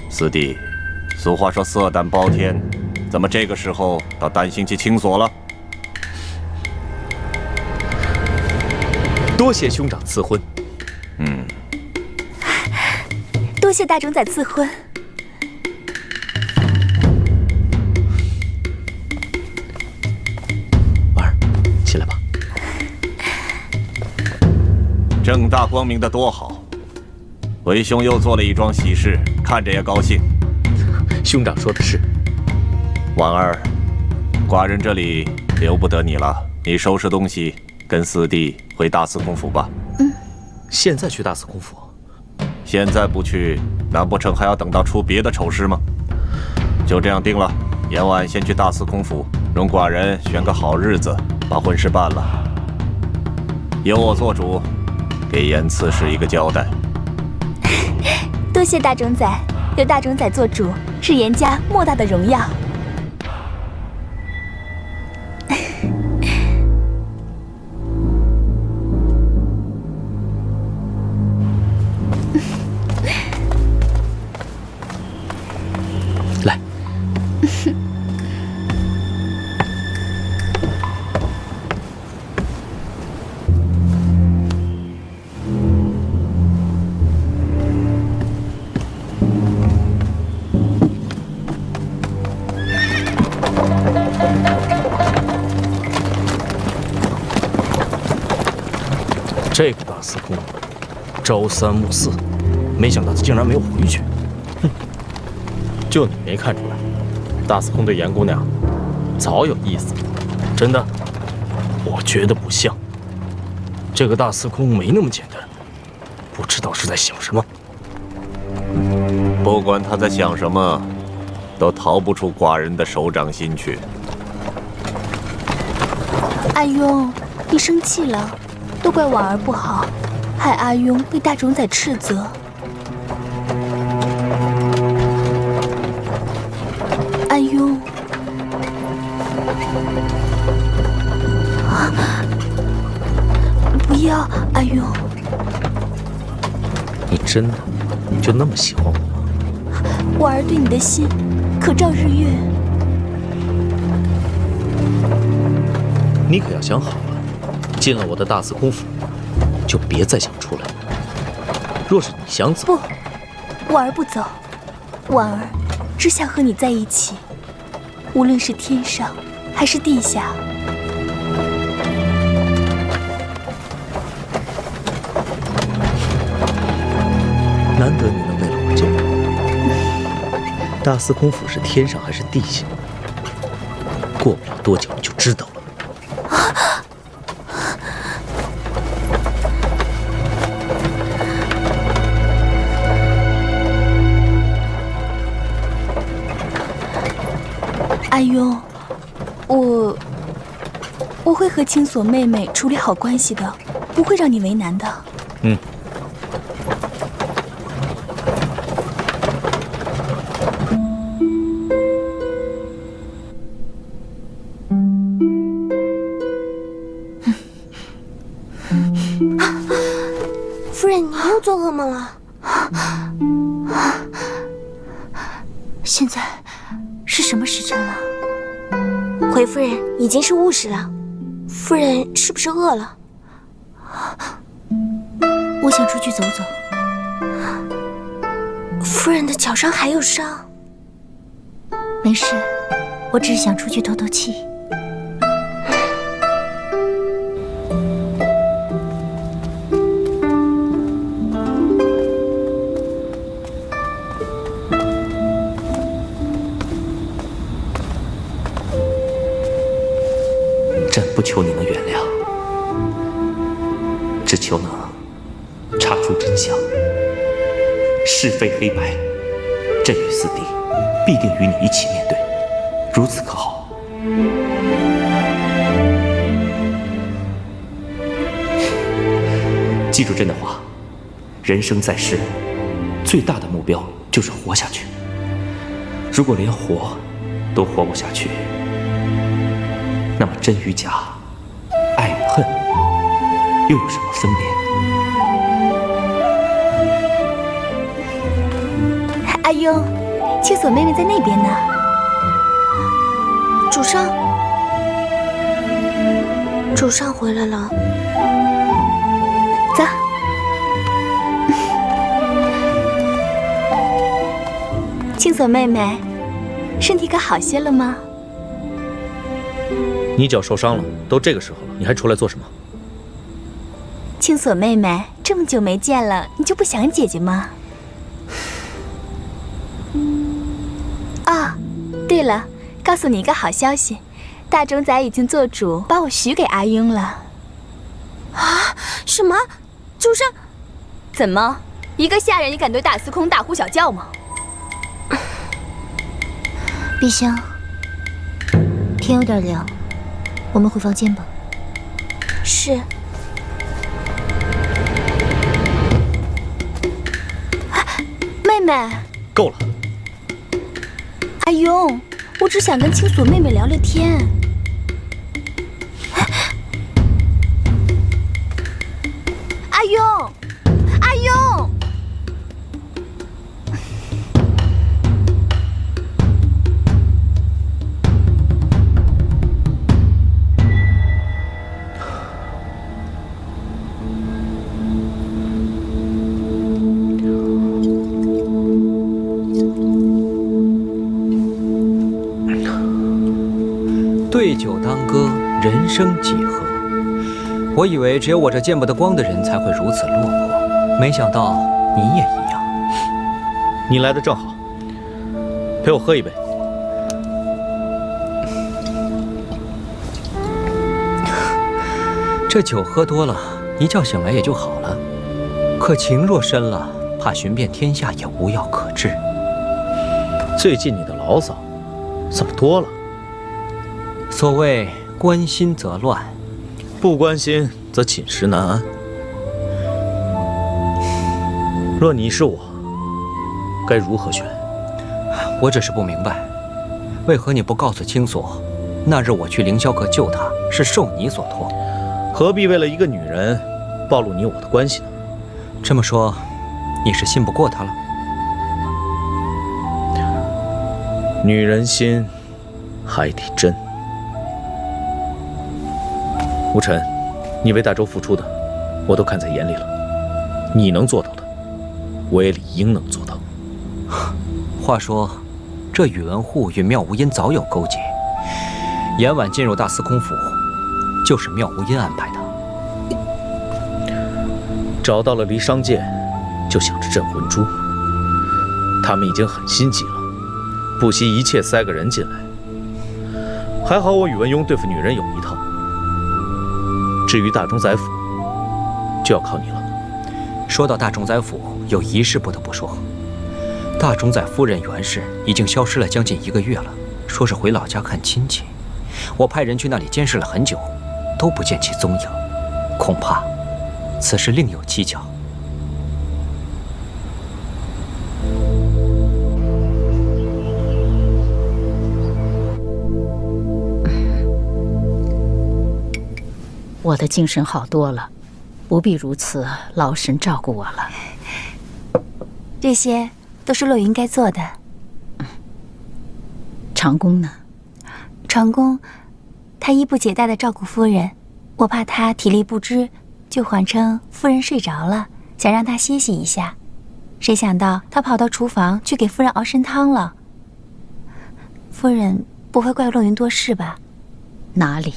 四弟，俗话说色胆包天，怎么这个时候倒担心起青锁了？多谢兄长赐婚。多谢大冢仔赐婚。婉儿，起来吧。正大光明的多好，为兄又做了一桩喜事，看着也高兴。兄长说的是。婉儿，寡人这里留不得你了，你收拾东西，跟四弟回大司空府吧。现在去大司空府？现在不去，难不成还要等到出别的丑事吗？就这样定了，夜晚先去大司空府，容寡人选个好日子，把婚事办了。由我做主，给严刺史一个交代。多谢大冢仔，有大冢仔做主，是严家莫大的荣耀。来，这个大司空朝三暮四，没想到他竟然没有回去。就你没看出来，大司空对严姑娘早有意思。真的？我觉得不像。这个大司空没那么简单，不知道是在想什么。不管他在想什么，都逃不出寡人的手掌心去。阿庸，你生气了，都怪婉儿不好，害阿庸被大冢仔斥责。阿庸，不要，阿庸。你真的就那么喜欢我吗？婉儿对你的心可照日月。你可要想好了，进了我的大司空府，就别再想出来了。若是你想走，不，婉儿不走。婉儿只想和你在一起，无论是天上还是地下。难得你能为了我这样。大司空府是天上还是地下？过不了多久你就知道了。阿庸，我会和青锁妹妹处理好关系的，不会让你为难的。夫人，你又做噩梦了。现在是什么时辰了？回夫人，已经是午时了。夫人是不是饿了？我想出去走走。夫人的脚上还有伤。没事，我只是想出去透透气。朕不求你能原谅，只求能查出真相，是非黑白，朕与四弟必定与你一起面对，如此可好？记住朕的话，人生在世，最大的目标就是活下去。如果连活都活不下去，那么真与假，爱与恨，又有什么分别？阿庸，青锁妹妹在那边呢。主上回来了。走。青锁妹妹，身体可好些了吗？你脚受伤了，都这个时候了，你还出来做什么？青锁妹妹，这么久没见了，你就不想姐姐吗？啊，对了，告诉你一个好消息，大冢仔已经做主把我许给阿庸了。啊？什么？主上？怎么，一个下人也敢对大司空大呼小叫吗？碧香，天有点凉，我们回房间吧。是。妹妹，够了。阿庸，我只想跟青锁妹妹聊聊天。阿庸，阿庸。对酒当歌，人生几何？我以为只有我这见不得光的人才会如此落魄，没想到你也一样。你来的正好，陪我喝一杯。这酒喝多了，一觉醒来也就好了。可情若深了，怕寻遍天下也无药可治。最近你的牢骚怎么多了？所谓关心则乱，不关心则寝食难安。若你是我，该如何选？我只是不明白，为何你不告诉青锁，那日我去凌霄阁救她，是受你所托？何必为了一个女人，暴露你我的关系呢？这么说，你是信不过她了？女人心还得真。无尘，你为大周付出的，我都看在眼里了。你能做到的，我也理应能做到。话说，这宇文护与妙无阴早有勾结，延晚进入大司空府，就是妙无阴安排的。找到了离商剑，就想着镇魂珠。他们已经很心急了，不惜一切塞个人进来。还好我宇文邕对付女人有一套。至于大冢宰府，就要靠你了。说到大冢宰府，有一事不得不说，大冢宰夫人袁氏已经消失了将近1个月了，说是回老家看亲戚。我派人去那里监视了很久，都不见其踪影，恐怕此事另有蹊跷。我的精神好多了，不必如此劳神照顾我了。这些都是洛云该做的。长工呢？长工，他衣不解带的照顾夫人，我怕他体力不支，就谎称夫人睡着了，想让他歇息一下。谁想到他跑到厨房去给夫人熬参汤了。夫人不会怪洛云多事吧？哪里？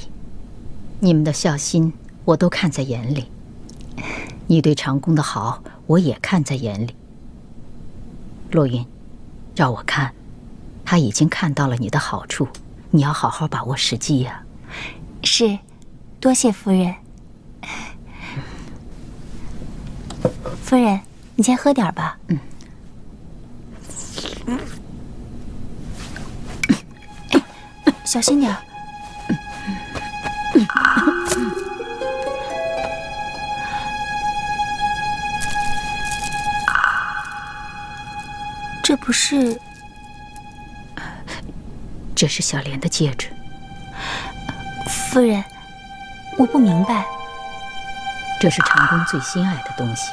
你们的孝心我都看在眼里，你对长工的好我也看在眼里。洛云，照我看，他已经看到了你的好处，你要好好把握时机呀。是，多谢夫人。夫人，你先喝点吧。小心点。这不是？这是小莲的戒指。夫人，我不明白。这是长工最心爱的东西。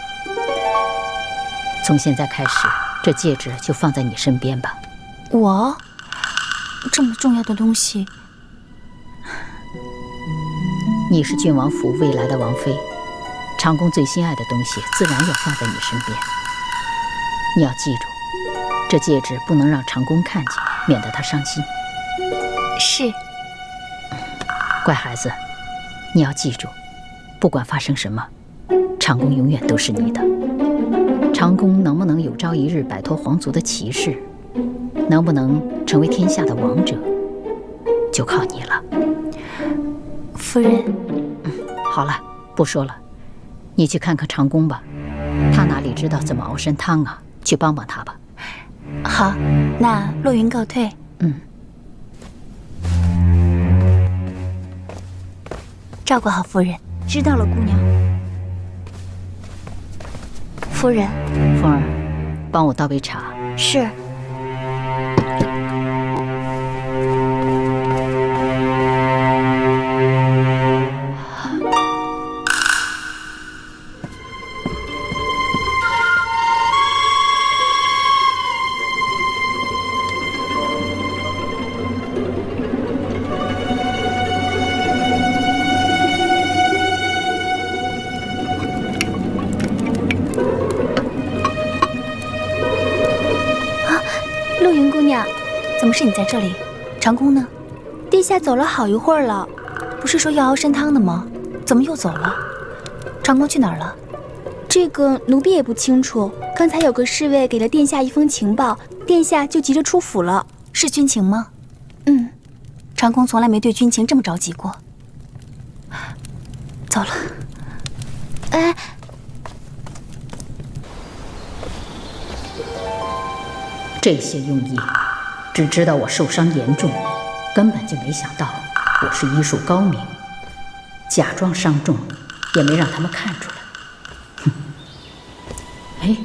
从现在开始，这戒指就放在你身边吧。我？这么重要的东西？你是郡王府未来的王妃，长工最心爱的东西自然要放在你身边。你要记住，这戒指不能让长工看见，免得他伤心。是。乖孩子，你要记住，不管发生什么，长工永远都是你的。长工能不能有朝一日摆脱皇族的歧视，能不能成为天下的王者，就靠你了。夫人，好了，不说了，你去看看长工吧，他哪里知道怎么熬参汤啊？去帮帮他吧。好，那洛云告退。照顾好夫人。知道了，姑娘。夫人，凤儿，帮我倒杯茶。是。怎么是你在这里？长工呢？殿下走了好一会儿了。不是说要熬参汤的吗？怎么又走了？长工去哪儿了？这个奴婢也不清楚。刚才有个侍卫给了殿下一封情报，殿下就急着出府了。是军情吗？长工从来没对军情这么着急过。走了。哎。这些用意，只知道我受伤严重，根本就没想到我是医术高明，假装伤重，也没让他们看出来。哼！哎，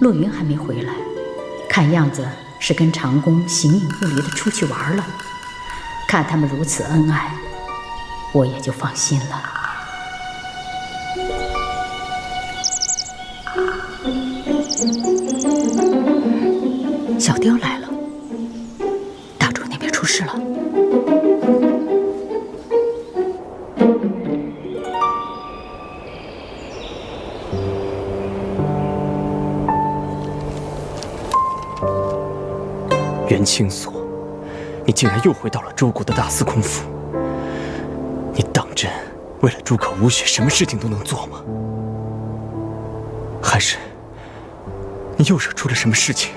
洛云还没回来，看样子是跟长工形影不离的出去玩了。看他们如此恩爱，我也就放心了。小雕来了，大柱那边出事了。袁清锁，你竟然又回到了周国的大司空府！你当真为了诸口无血，什么事情都能做吗？还是你又惹出了什么事情？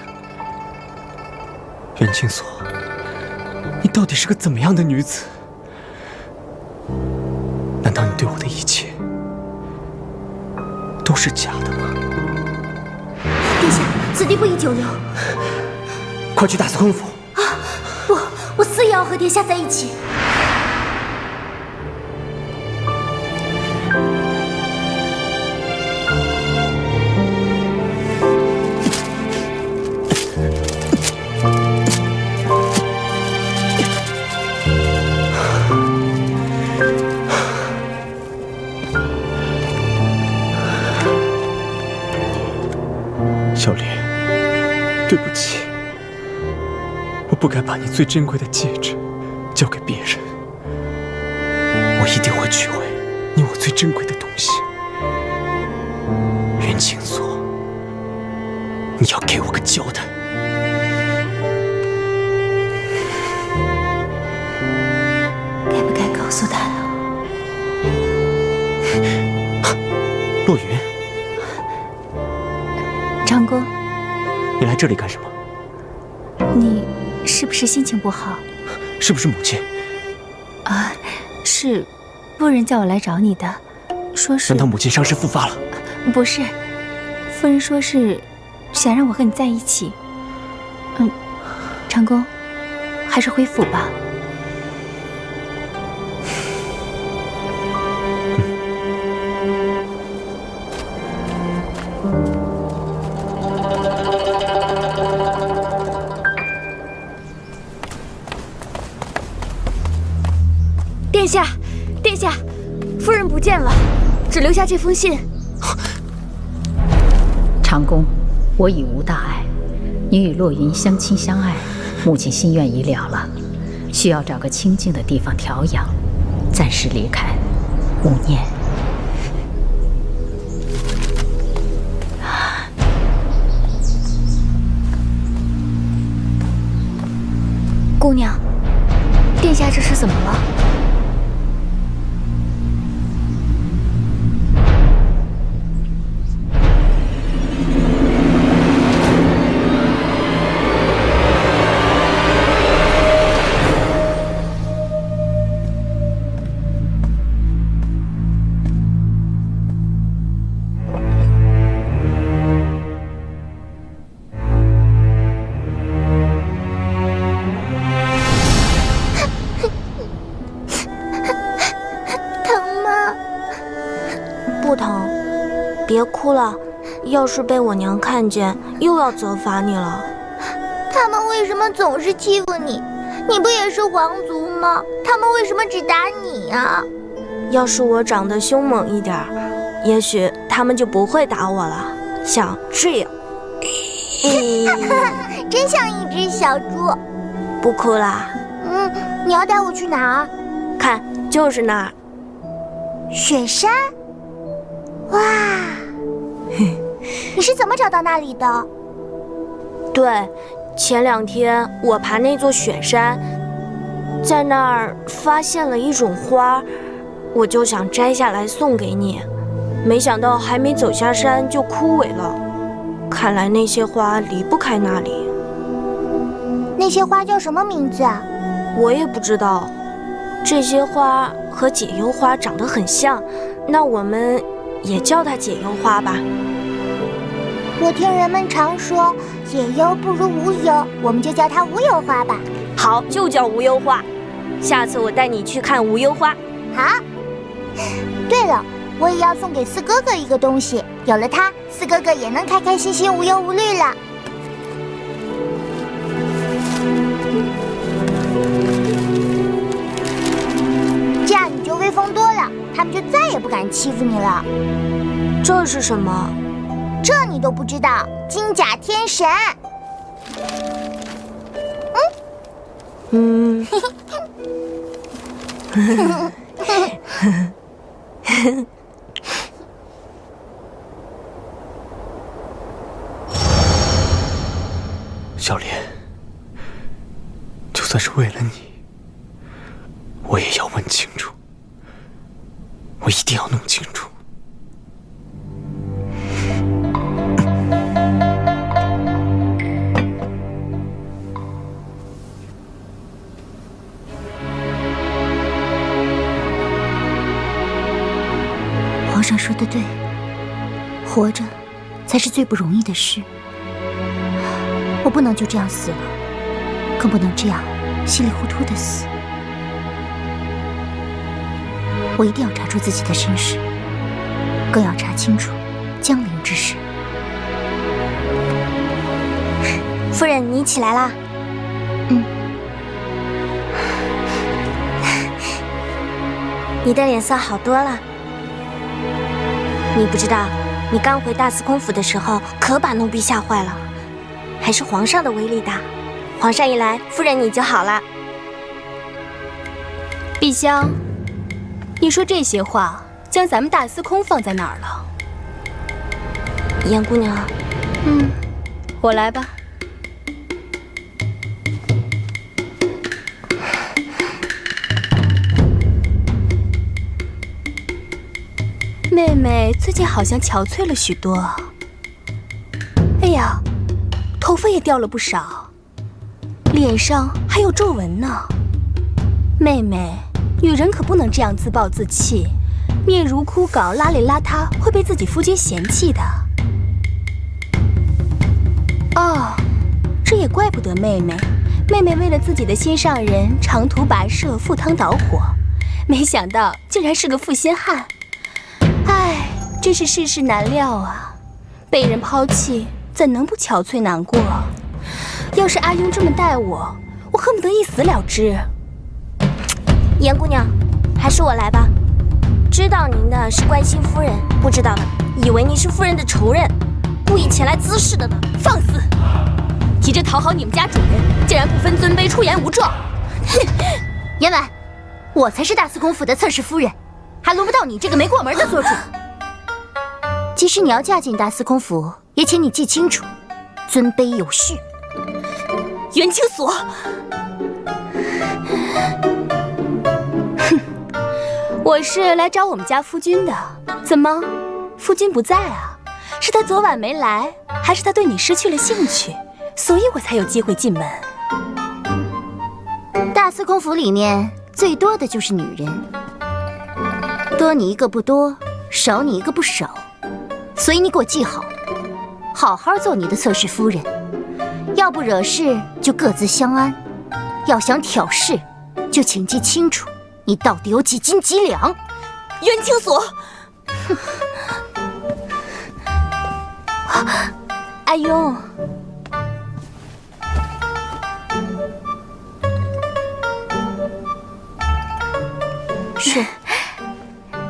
袁清锁，你到底是个怎么样的女子？难道你对我的一切都是假的吗？殿下，此地不宜久留。快去大司空府！啊，不，我死也要和殿下在一起。小莲，对不起，我不该把你最珍贵的戒指交给别人。我一定会取回你我最珍贵的东西。云清锁，你要给我个交代。该不该告诉他呢？洛云，长公，你来这里干什么？你是不是心情不好？是不是母亲？啊，是，夫人叫我来找你的，说是……难道母亲伤势复发了？不是，夫人说是想让我和你在一起。长公，还是回府吧。殿下，殿下，夫人不见了，只留下这封信。长公，我已无大碍，你与洛云相亲相爱，母亲心愿已了了，需要找个清静的地方调养，暂时离开，勿念。姑娘，殿下这是怎么了？别哭了，要是被我娘看见，又要责罚你了。他们为什么总是欺负你？你不也是皇族吗？他们为什么只打你呀？要是我长得凶猛一点，也许他们就不会打我了。像这样，真像一只小猪。不哭啦。你要带我去哪儿？看，就是那儿。雪山。哇，你是怎么找到那里的？对，前2天我爬那座雪山，在那儿发现了一种花，我就想摘下来送给你，没想到还没走下山就枯萎了。看来那些花离不开那里。那些花叫什么名字啊？我也不知道。这些花和解忧花长得很像，那我们也叫它解忧花吧。我听人们常说解忧不如无忧，我们就叫它无忧花吧。好，就叫无忧花。下次我带你去看无忧花。好。对了，我也要送给四哥哥一个东西，有了它，四哥哥也能开开心心无忧无虑了。这样你就威风多了，他们就再也不敢欺负你了。这是什么？这你都不知道？金甲天神。小莲，就算是为了你，我也要问清楚，我一定要弄清楚。皇上说的对，活着才是最不容易的事。我不能就这样死了，更不能这样稀里糊涂的死。我一定要查出自己的身世，更要查清楚江陵之事。夫人，你起来啦。你的脸色好多了。你不知道，你刚回大司空府的时候，可把奴婢吓坏了。还是皇上的威力大。皇上一来，夫人你就好了。碧香，你说这些话，将咱们大司空放在哪儿了？严姑娘，我来吧。妹妹最近好像憔悴了许多。哎呀，头发也掉了不少，脸上还有皱纹呢。妹妹，女人可不能这样自暴自弃，面如枯槁、邋里邋遢，会被自己夫君嫌弃的。哦，这也怪不得妹妹。妹妹为了自己的心上人长途跋涉、赴汤蹈火，没想到竟然是个负心汉。唉，真是世事难料啊！被人抛弃，怎能不憔悴难过？要是阿庸这么待我，我恨不得一死了之。严姑娘，还是我来吧。知道您的是关心夫人，不知道的以为您是夫人的仇人，故意前来滋事的呢。放肆！急着讨好你们家主人，竟然不分尊卑，出言无状。言婉，我才是大司空府的侧室夫人，还轮不到你这个没过门的做主。即使你要嫁进大司空府，也请你记清楚，尊卑有序。袁清所，哼，我是来找我们家夫君的。怎么，夫君不在啊？是他昨晚没来，还是他对你失去了兴趣，所以我才有机会进门？大司空府里面最多的就是女人，多你一个不多，少你一个不少，所以你给我记好，好好做你的侧室夫人。要不惹事就各自相安，要想挑事，就请记清楚，你到底有几斤几两。袁清所，阿庸，是，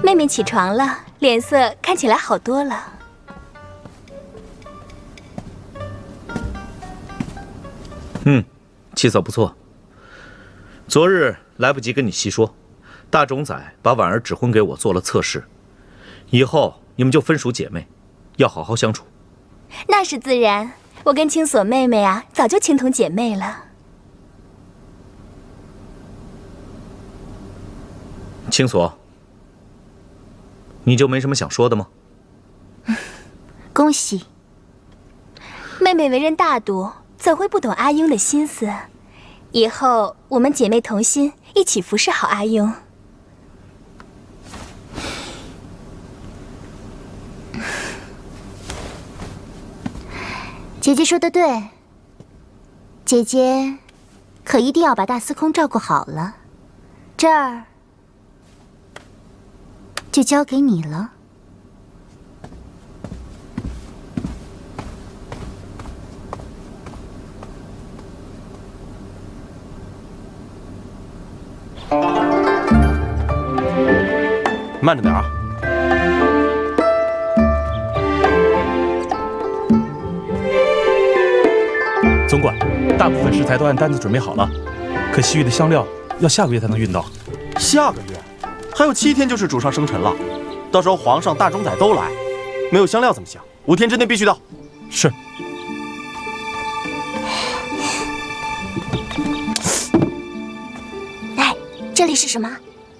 妹妹起床了，脸色看起来好多了。气色不错。昨日来不及跟你细说，大冢仔把婉儿指婚给我做了侧室，以后你们就分属姐妹，要好好相处。那是自然，我跟清所妹妹啊，早就情同姐妹了。清所，你就没什么想说的吗？恭喜，妹妹为人大度，怎会不懂阿庸的心思？以后我们姐妹同心，一起服侍好阿庸。姐姐说的对，姐姐可一定要把大司空照顾好了，这儿就交给你了。慢着点啊！总管，大部分食材都按单子准备好了，可西域的香料要下个月才能运到。下个月？还有7天就是主上生辰了，到时候皇上、大冢仔都来，没有香料怎么行？5天之内必须到。是。哎，这里是什么？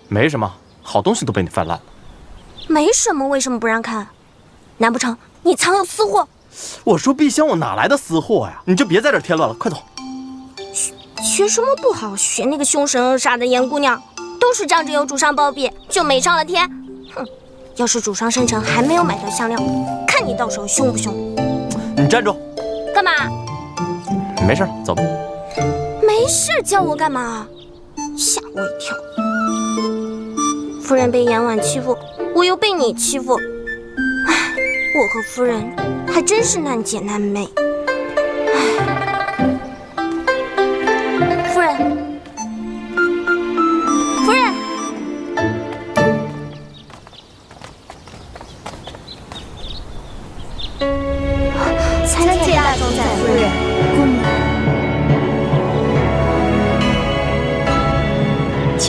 没什么，好东西都被你泛滥了。没什么，为什么不让看？难不成你藏有私货？我说碧香，我哪来的私货呀？你就别在这儿添乱了，快走。学什么不好？学那个凶神恶煞的严姑娘，都是仗着有主上包庇，就没上了天。哼！要是主上生辰还没有买到香料，看你到时候凶不凶？你站住！干嘛？没事，走吧。没事，叫我干嘛？吓我一跳！夫人被严婉欺负，我又被你欺负，唉，我和夫人还真是难姐难妹。唉，夫人，夫人，参见大冢仔夫人，姑娘。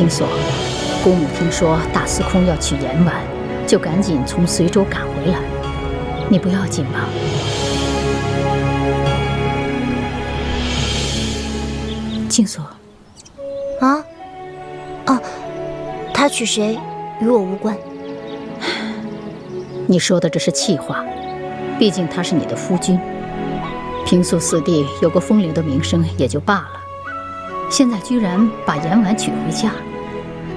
青锁，姑母听说大司空要去延丸，就赶紧从随州赶回来。你不要紧吧？青锁，啊？哦，他娶谁与我无关。你说的这是气话，毕竟他是你的夫君。平素四弟有个风流的名声也就罢了，现在居然把延丸娶回家，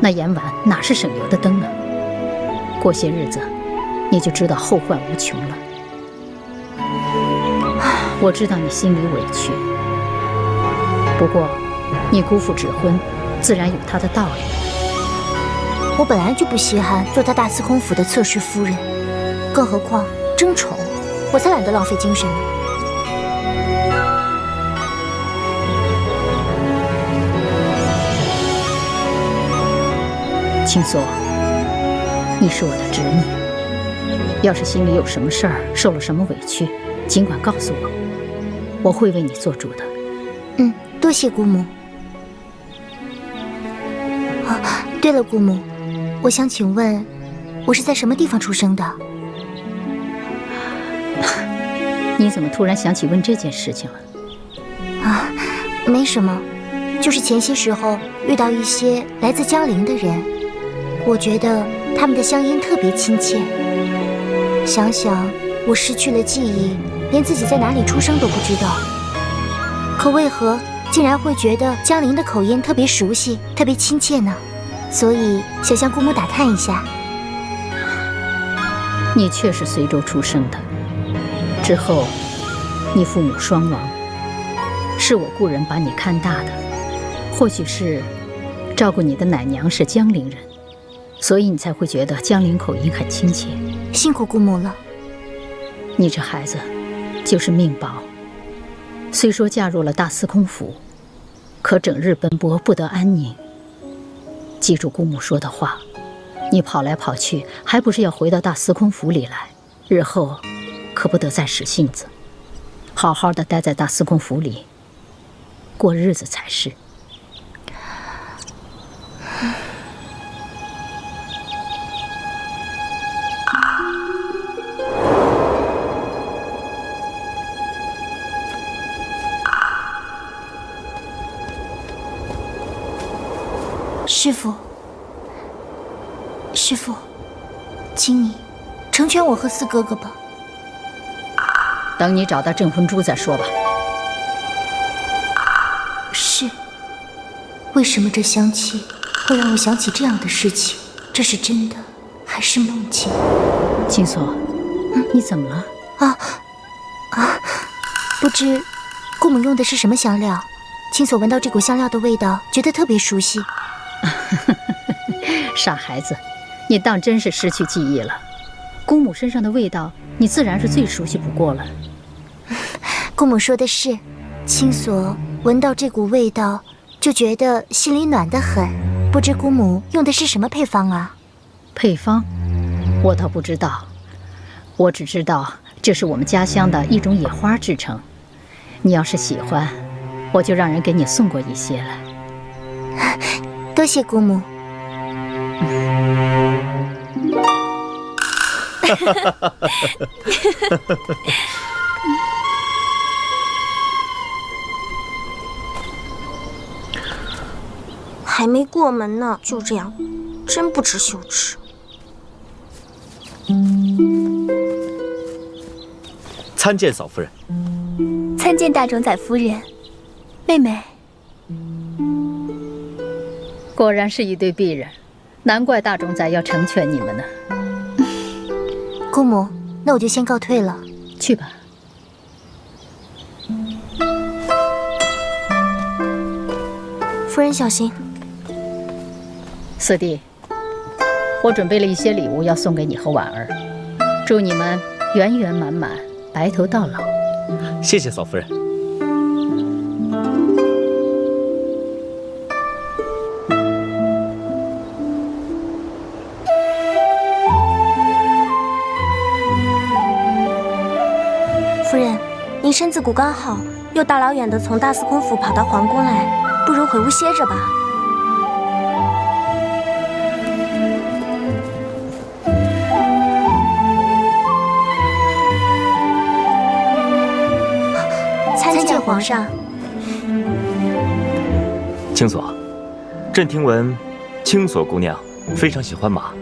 那延丸哪是省油的灯啊？过些日子，你就知道后患无穷了。我知道你心里委屈，不过你姑父指婚，自然有他的道理。我本来就不稀罕做他大司空府的侧室夫人，更何况争宠，我才懒得浪费精神呢。青锁，你是我的侄女，要是心里有什么事儿，受了什么委屈，尽管告诉我，我会为你做主的。多谢姑母。啊，对了，姑母，我想请问，我是在什么地方出生的？你怎么突然想起问这件事情了？啊，没什么，就是前些时候遇到一些来自江陵的人，我觉得他们的乡音特别亲切。想想我失去了记忆，连自己在哪里出生都不知道，可为何竟然会觉得江陵的口音特别熟悉、特别亲切呢？所以想向姑母打探一下。你确是随州出生的，之后你父母双亡，是我故人把你看大的，或许是照顾你的奶娘是江陵人，所以你才会觉得江陵口音很亲切。辛苦姑母了。你这孩子就是命薄，虽说嫁入了大司空府，可整日奔波不得安宁。记住姑母说的话，你跑来跑去，还不是要回到大司空府里来？日后可不得再使性子，好好的待在大司空府里过日子才是。师父，请你成全我和四哥哥吧。等你找到镇魂珠再说吧。是。为什么这香气会让我想起这样的事情？这是真的还是梦境？青锁，你怎么了？不知姑母用的是什么香料？青锁闻到这股香料的味道，觉得特别熟悉。傻孩子，你当真是失去记忆了。姑母身上的味道，你自然是最熟悉不过了。姑母说的是，青锁闻到这股味道，就觉得心里暖得很。不知姑母用的是什么配方啊？配方，我倒不知道，我只知道这是我们家乡的一种野花制成。你要是喜欢，我就让人给你送过一些来。多谢姑母。还没过门呢，就这样，真不知羞耻。参见嫂夫人。参见大冢宰夫人。妹妹，果然是一对璧人，难怪大冢宰要成全你们呢。姑母，那我就先告退了。去吧。夫人小心。四弟，我准备了一些礼物要送给你和婉儿，祝你们圆圆满满，白头到老。谢谢嫂夫人。夫人，您身子骨刚好，又大老远的从大司空府跑到皇宫来，不如回屋歇着吧。皇上。青锁，朕听闻青锁姑娘非常喜欢马，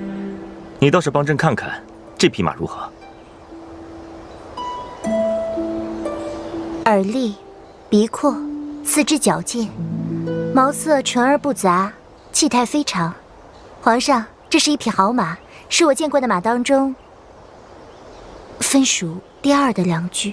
你倒是帮朕看看这匹马如何？耳立，鼻阔，四肢矫健，毛色纯而不杂，气态非常。皇上，这是一匹好马，是我见过的马当中分属第2的良驹。